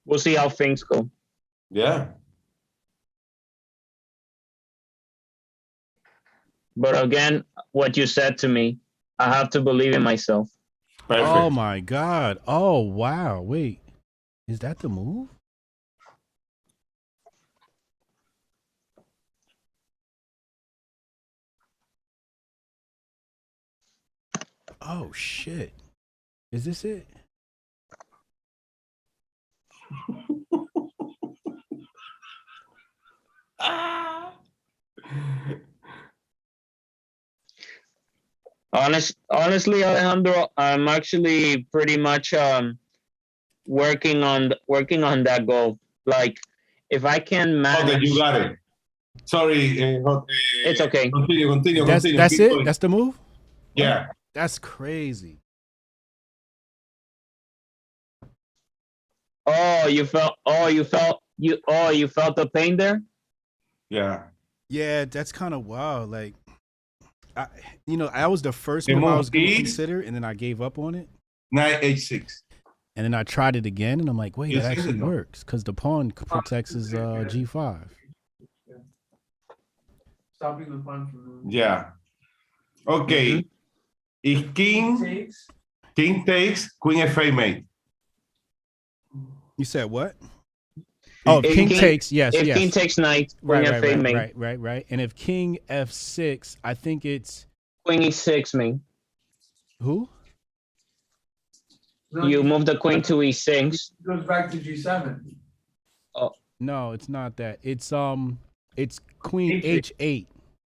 We'll see how things go. Yeah. But again, what you said to me, I have to believe in myself. Perfect. Oh my God. Oh wow. Wait. Is that the move? Oh shit. Is this it? Honestly, Alejandro, I'm actually pretty much working on that goal. Like, if I can manage, Okay, you got it. Sorry. it's okay. Continue. That's Keep it? going. That's the move? Yeah. That's crazy. You felt the pain there. Yeah. Yeah, that's kind of wild. Like, I was the first The move I move was going to is consider, and then I gave up on it. 9H6. And then I tried it again, and I'm like, wait, Yes, that yes, actually no. works because the pawn protects his G5. Stopping the pawn from. Yeah. Okay. If king takes, queen f8 mate. You said what? Oh, If king takes, yes, If yes. king takes knight, queen f8 mate. Right. And if king f6, I think it's Queen e6 mate. who? You move the queen to e6. It goes back to G7. No, it's not that. It's queen h8.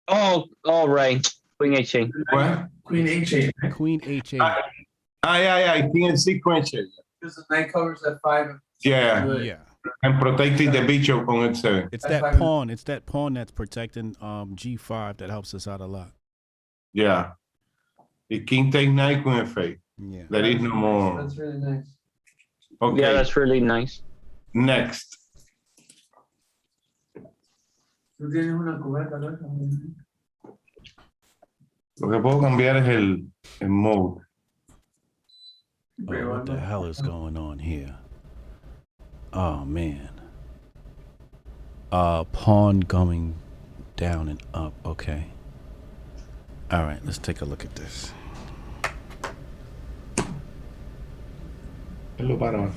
Oh, right. Queen h8. What? Queen H8. Queen h8. King and sequential. Because the knight covers F5. Yeah. Yeah. And protecting the bishop on H7. It's that pawn. It's that pawn that's protecting G5 that helps us out a lot. Yeah. The king takes knight, queen f8. Yeah. There is no more. That's really nice. Okay. Yeah, that's really nice. Next. Tú tienes una cubeta, ¿no? Lo que puedo cambiar es el mode. Oh, what the hell is going on here? Oh man. Pawn going down and up. Okay. All right, let's take a look at this. Lo paro.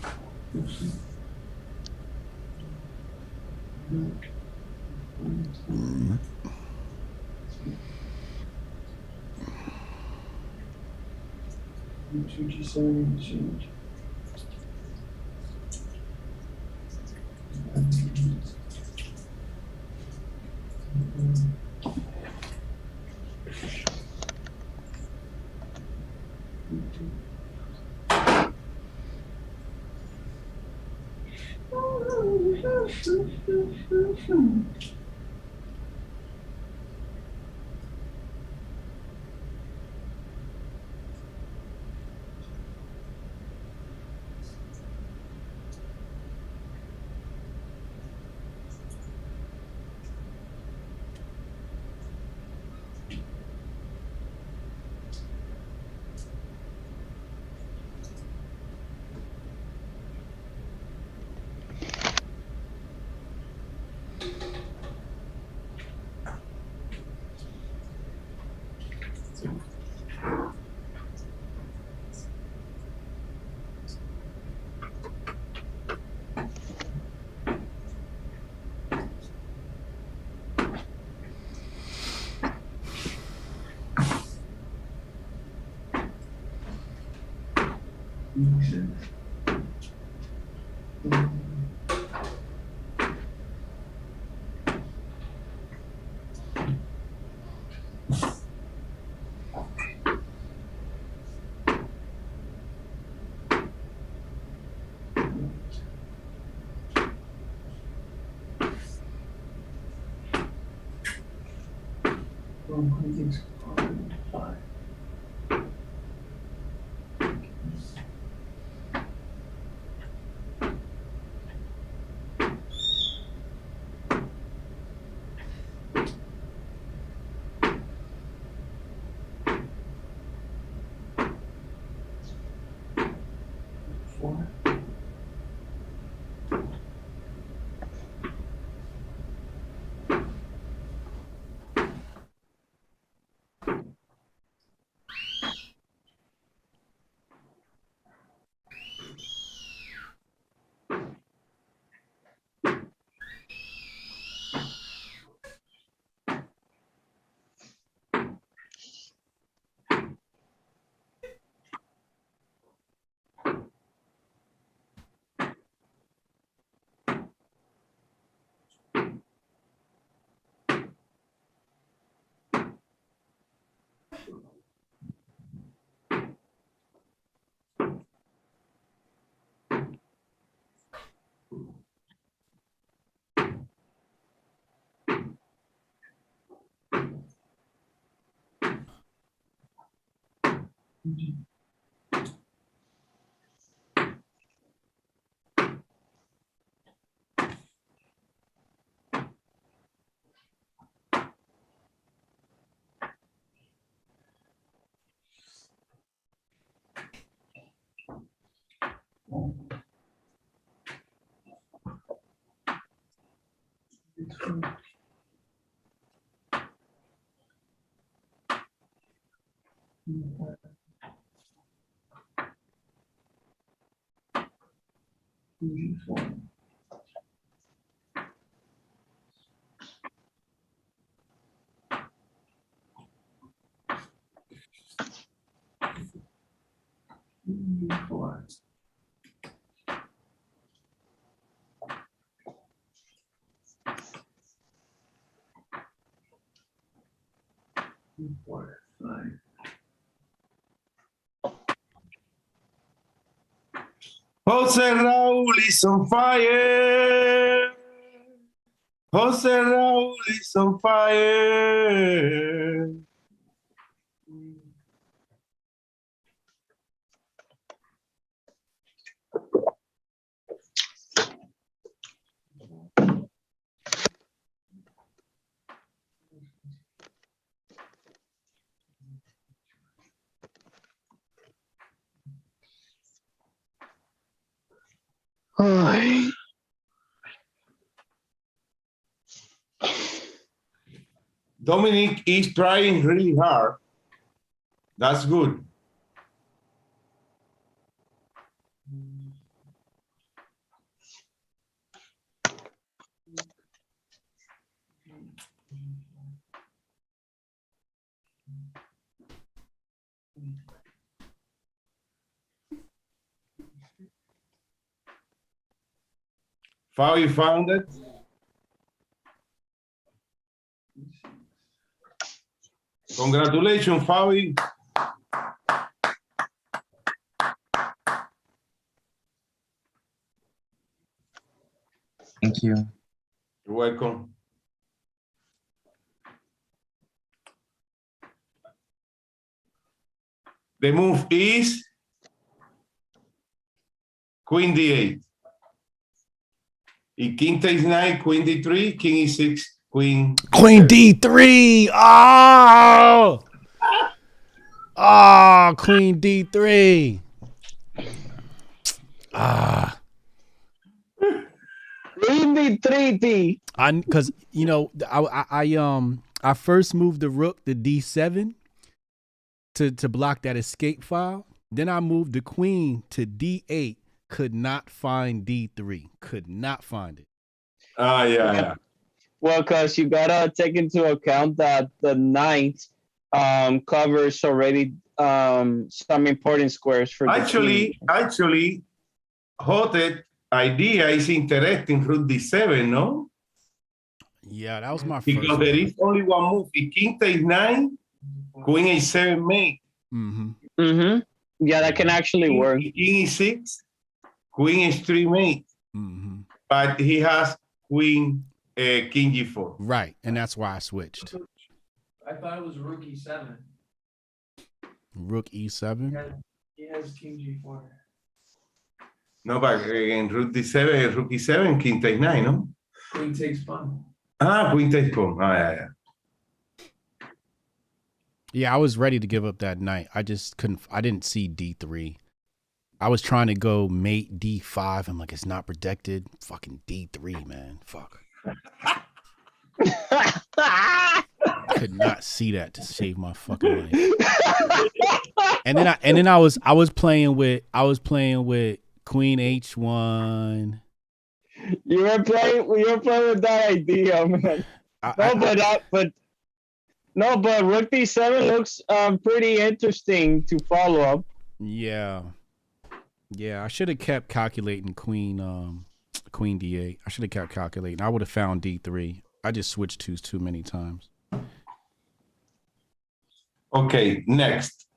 Queen takes five. Four. Four. Four, five. Jose Raul is on fire. Jose Raul is on fire. Ay. Dominic is trying really hard. That's good. Fabi found it. Congratulations, Fabi. Thank you. You're welcome. The move is Queen D8. Y King takes 9, Queen D3, King E6, Queen D3. Oh, oh, Queen D3. Ah, Queen D3. because you know I first moved the rook to D7 to block that escape file. Then I moved the queen to D8. Could not find D3. Could not find it. yeah. Well, because you gotta take into account that the knight covers already some important squares for the Actually, Hotep idea is interesting, rook D7, no? Yeah, that was my Because first there one. is only one move. If King takes 9, Queen A7 mate. Yeah, that can actually work. King E6, Queen H3 mate. But he has Queen King G4. Right, and that's why I switched. I thought it was rook e7. Rook e7. He has king g4. No, but again, rook d7, rook e7, king takes 9, no? Queen takes pawn. Queen takes pawn. Yeah. Yeah, I was ready to give up that knight. I just couldn't. I didn't see d3. I was trying to go mate d5. I'm like, it's not protected. Fucking d3, man. Fuck. Could not see that to save my fucking life. And then I was playing with queen h1. You were playing with that idea, man. But rook d7 looks pretty interesting to follow up. Yeah, I should have kept calculating queen d8. I should have kept calculating. I would have found d3. I just switched twos too many times. Okay, next.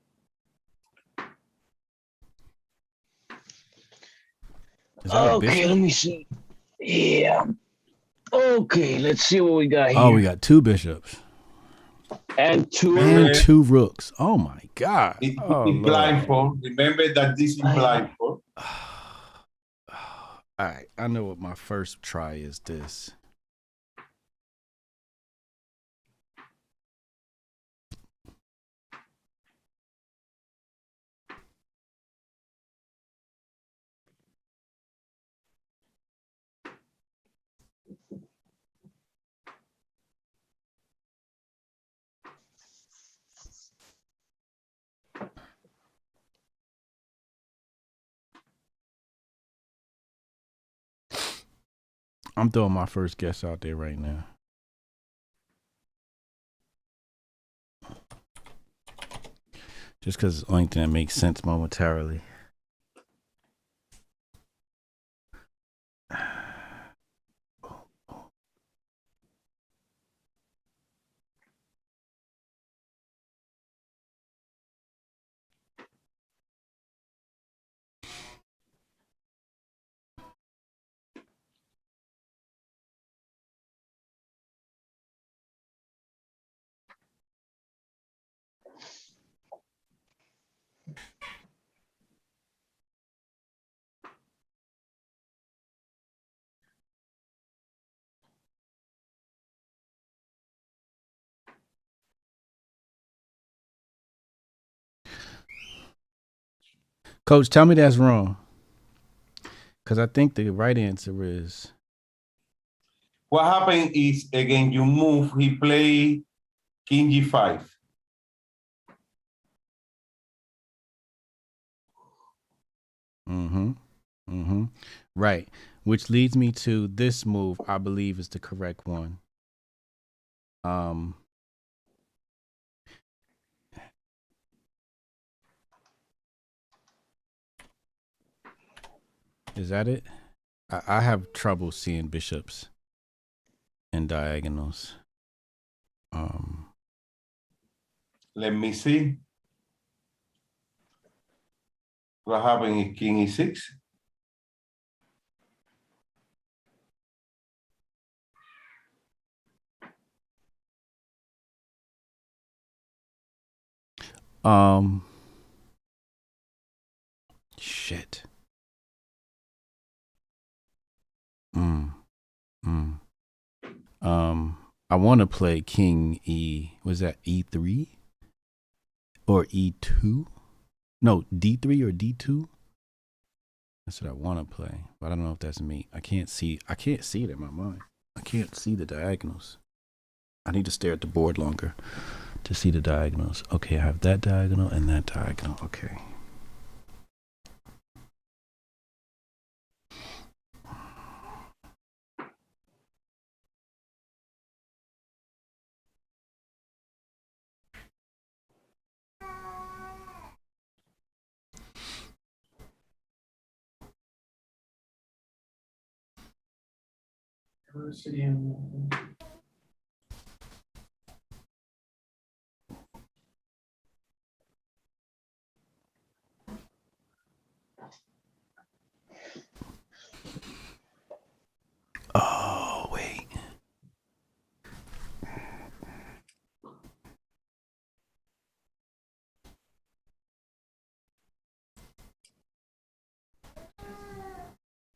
Is that a bishop? Let me see. Yeah. Okay, let's see what we got here. Oh, we got two bishops. And two rooks. Oh my God. It's Lord. blindfold. Remember that this is blindfold. All right, I know what my first try is. This. I'm throwing my first guess out there right now. Just because it's the only thing that makes sense momentarily. Coach, tell me that's wrong. Because I think the right answer is... What happened is, again, you move, he play king g5. Right. Which leads me to this move, I believe is the correct one. Is that it? I have trouble seeing bishops and diagonals. Let me see. What happened is king e6. Shit. I want to play king e. Was that e3 or e2? No, d3 or d2. That's what I want to play, but I don't know if that's me. I can't see it in my mind. I can't see the diagonals. I need to stare at the board longer to see the diagonals. Okay, I have that diagonal and that diagonal. Okay. Oh, wait.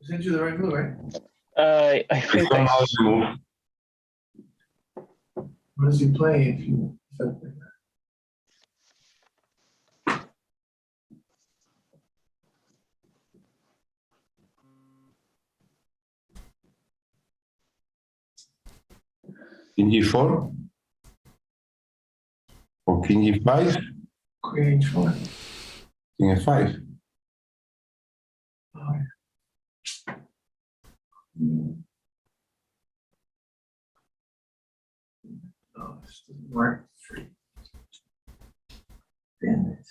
Sent you the right move, right? I think I. Somehow the move. What does he play if you set like that? King G4 or King G5, Queen H4. King F5. Oh, yeah. Oh, this doesn't work. Damn it.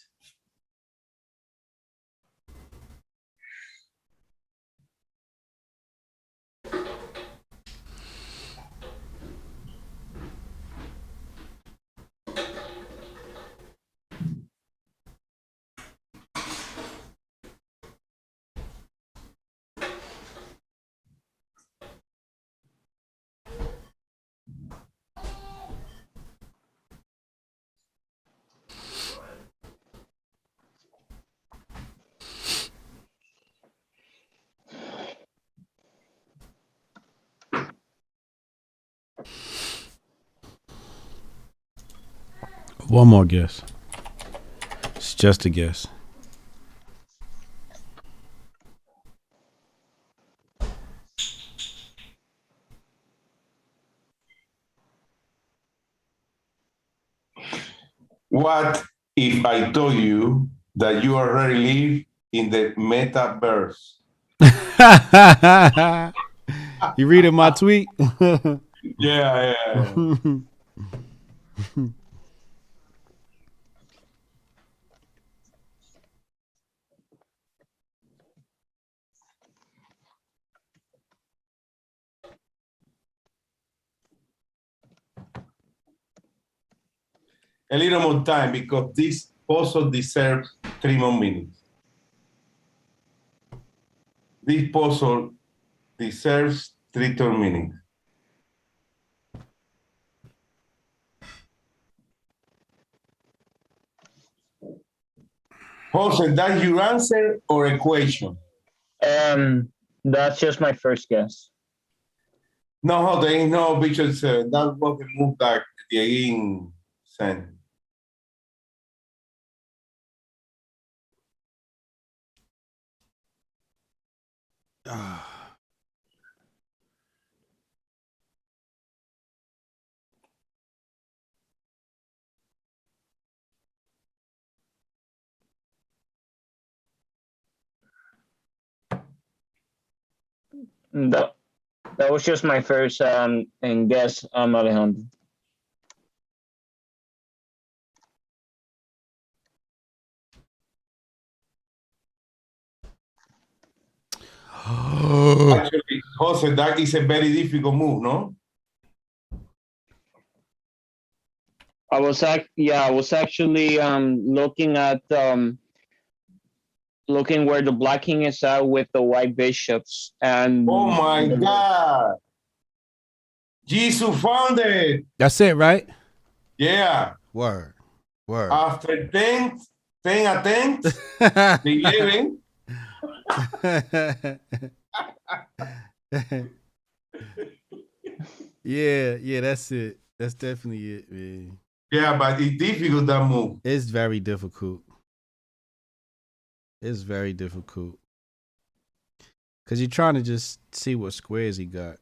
One more guess. It's just a guess. What if I told you that you already live in the metaverse? You reading my tweet? Yeah. A little more time because this puzzle deserves 3 more minutes. This puzzle deserves 3 more minutes. Jose, that's your answer or equation? That's just my first guess. No, there ain't no because that was the move that Dieguín sent. That was just my first and guess, Alejandro. Actually, Jose, that is a very difficult move, no? I was actually looking at looking where the black king is at with the white bishops and. Oh my God! Jesus found it. That's it, right? Yeah. Word. After 10 attempts, the 11. Yeah, that's it. That's definitely it, man. Yeah, but it's difficult that move. It's very difficult. It's very difficult. Because you're trying to just see what squares he got.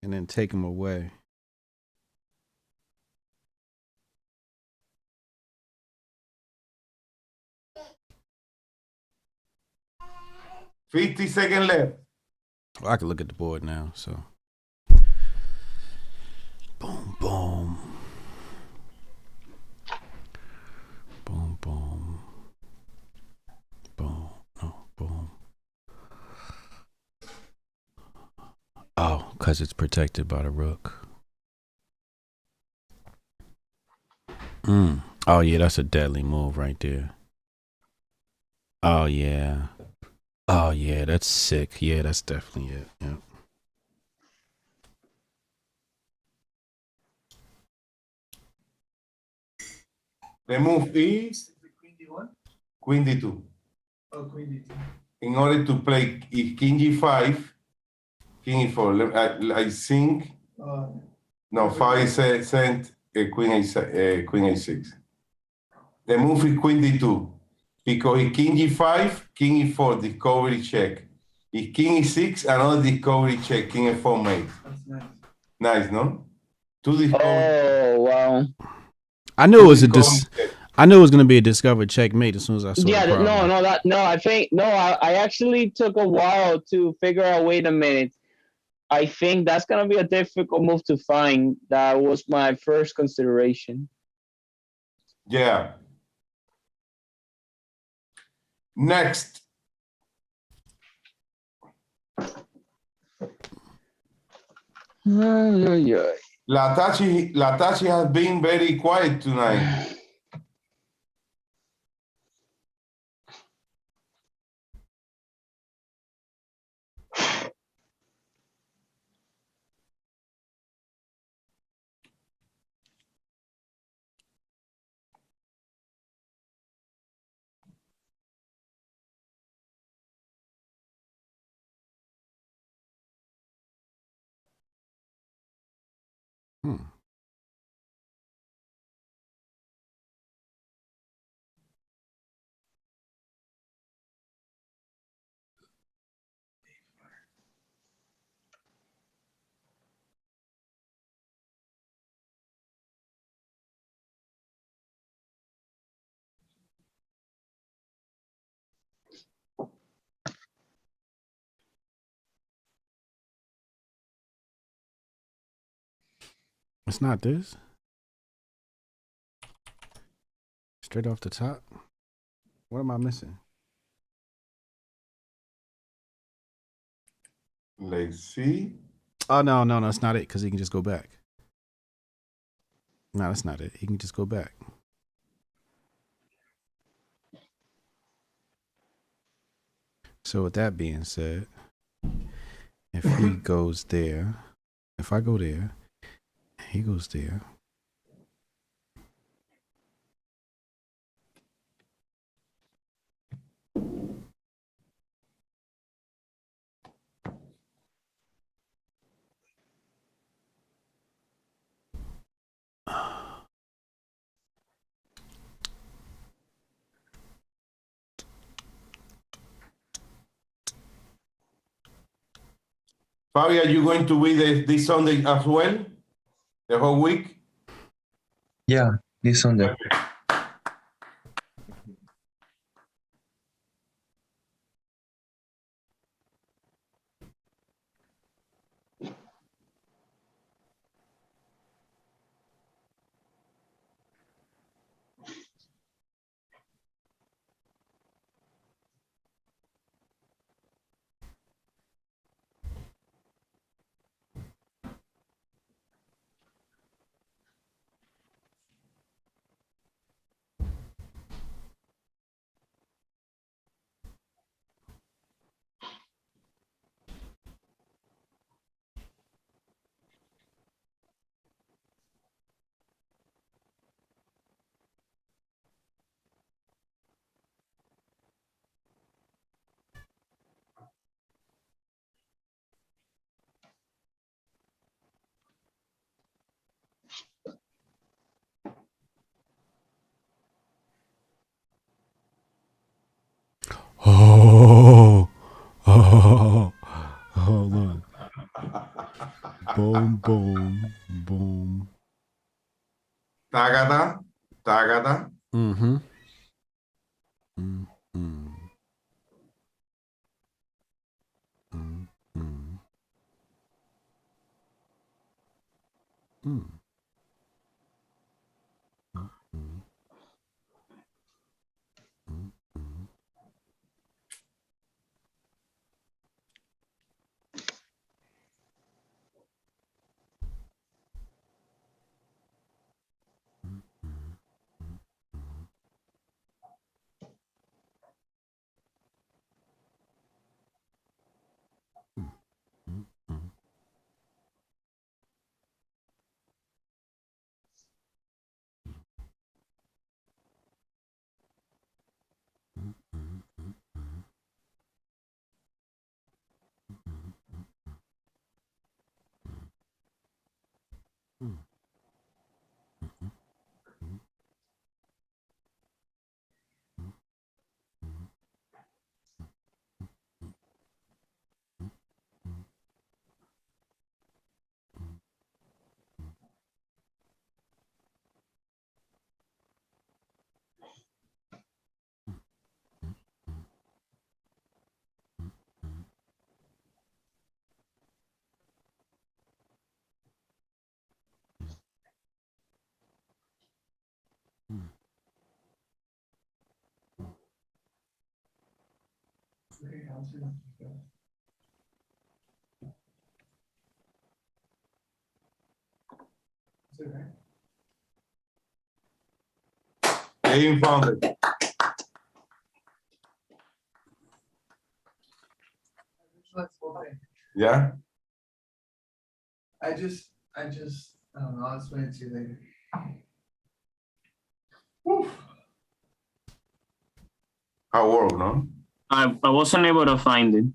And then take them away. $50 left. Well, I can look at the board now, so. Boom, boom. Boom, boom. Boom. No, boom. Oh, because it's protected by the rook. Oh, yeah, that's a deadly move right there. Oh, yeah. Oh, yeah, that's sick. Yeah, that's definitely it. Yeah. The move is Queen D2. Oh, Queen D2. In order to play King G5, King E4. I think no 5 cent, Queen A6. The move is Queen D2 because if King G5, King E4 discovery check. If King E6, another discovery check. King F4 mate. That's nice. Nice, no? Two discovery. Oh wow. I knew it was I knew it was gonna be a discovered checkmate as soon as I saw Yeah, the problem. I think I actually took a while to figure out. Wait a minute, I think that's gonna be a difficult move to find. That was my first consideration. Yeah. Next. Latachi has been very quiet tonight. It's not this. Straight off the top. What am I missing? Let's see. Oh no, that's not it. Because he can just go back. No, that's not it. He can just go back. So with that being said, if he goes there, if I go there, he goes there. Fabi, are you going to be this Sunday as well? The whole week? Yeah, this Sunday. Oh, hold on. Boom, boom, boom. Tagada. Mm-hmm. Mm-hmm. Mm-hmm. Mm. Game found it. Yeah. I don't know. I'll explain it to you later. How work, no? I wasn't able to find it.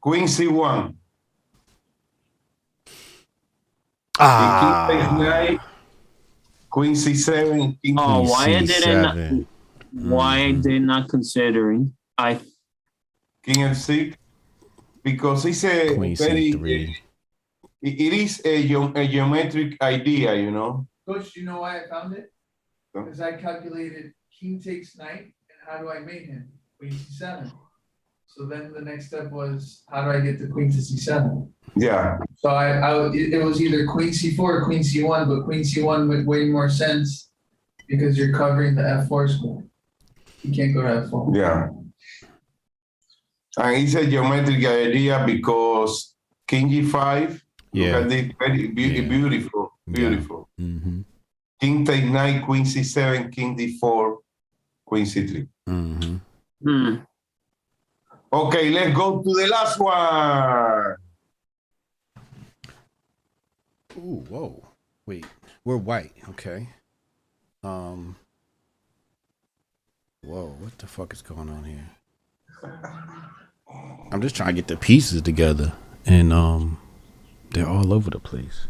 Queen C1. King takes knight. Queen C7. King Oh, Queen why I didn't? C7. Why I did not considering? King F6. Because it's a Queen very, C3. it is a geometric idea, you know. Coach, do you know why I found it? No. Because I calculated king takes knight, and how do I mate him? Queen C7. So then the next step was, how do I get the queen to C7? Yeah. So it was either queen C4 or queen C1, but queen C1 made way more sense because you're covering the F4 square. You can't go to F4. Yeah. And it's a geometric idea because King G5, Yeah. look at this, very beautiful, beautiful. Yeah. Mm-hmm. King take knight, Queen C7, King D4, Queen C3. Mm-hmm. Okay, let's go to the last one. Ooh, whoa. Wait, we're white. Okay. Whoa, what the fuck is going on here? I'm just trying to get the pieces together, and they're all over the place.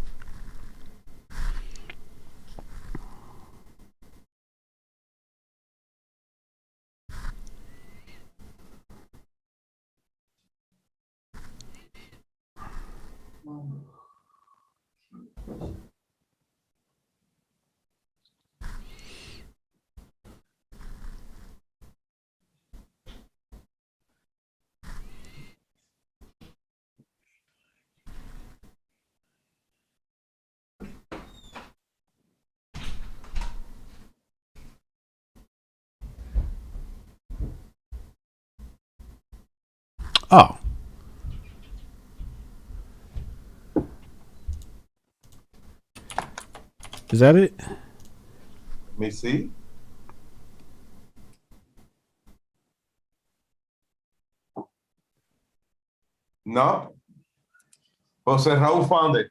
Oh. Is that it? Let me see. No. Jose Raul found it.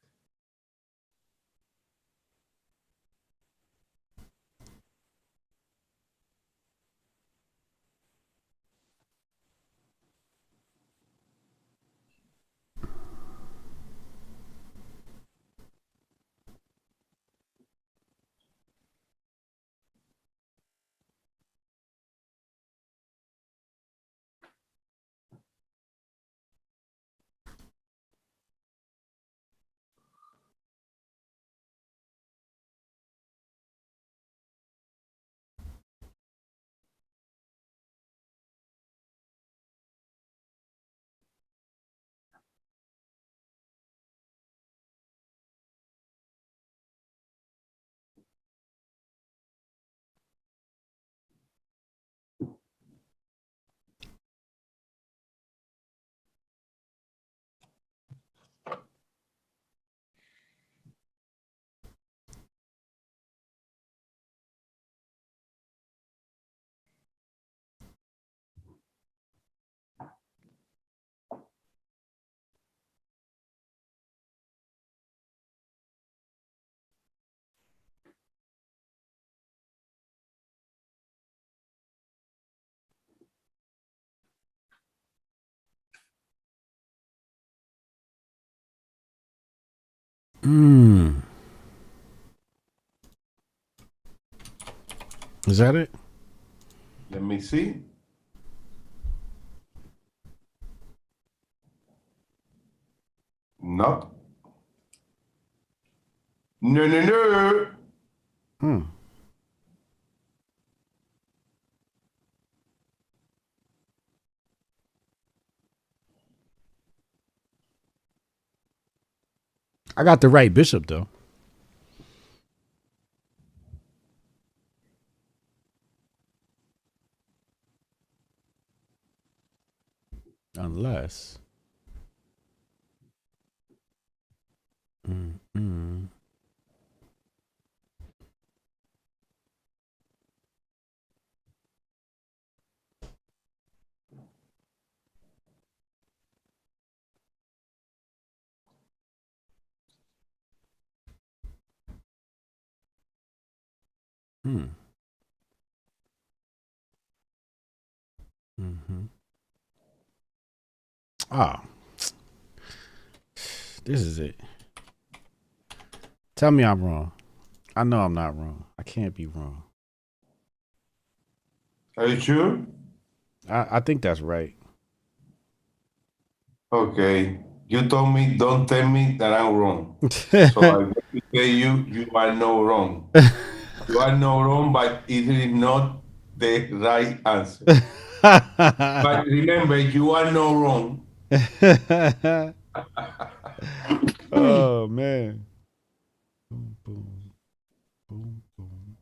Is that it? Let me see. No. No. I got the right bishop though. Unless. Ah, this is it. Tell me I'm wrong. I know I'm not wrong. I can't be wrong. Are you sure? I think that's right. Okay. You told me, don't tell me that I'm wrong. So I will tell you, you are no wrong. You are no wrong, but it is not the right answer. But remember, you are no wrong. Oh man. Boom, boom, boom, boom.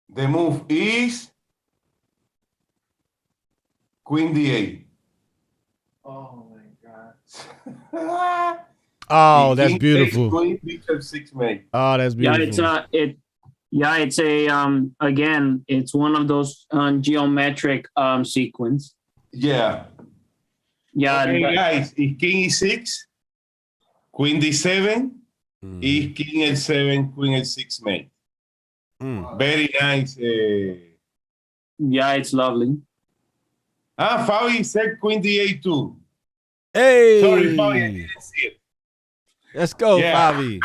The move is Queen D8. Oh my god. Oh, that's King beautiful. takes Queen, Bishop 6 mate. Oh, that's Yeah, beautiful. it's a again, it's one of those geometric sequence. Yeah. Yeah, Okay, that- guys, if King E6, Queen D7, is King L7, Queen L6 mate. Very nice. yeah, it's lovely. Fabi said Queen D8 too. Hey. Sorry, Fabi, I didn't see it. Let's go, Yeah. Fabi.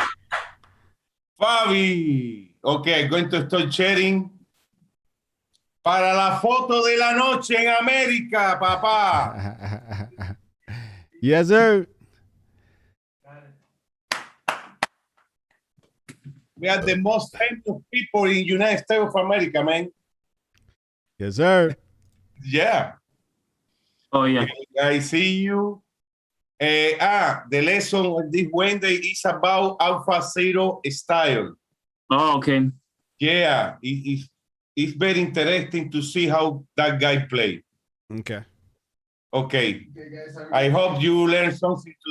Fabi. Okay, I'm going to start sharing. Para la foto de la noche en América, papá. Yes, sir. We are the most famous people in United States of America, man. Yes, sir. Yeah. Oh yeah. I see you. The lesson of this Wednesday is about Alpha Zero style. Oh, okay. Yeah, it's very interesting to see how that guy played. Okay. Okay. Okay, guys, I hope you learned something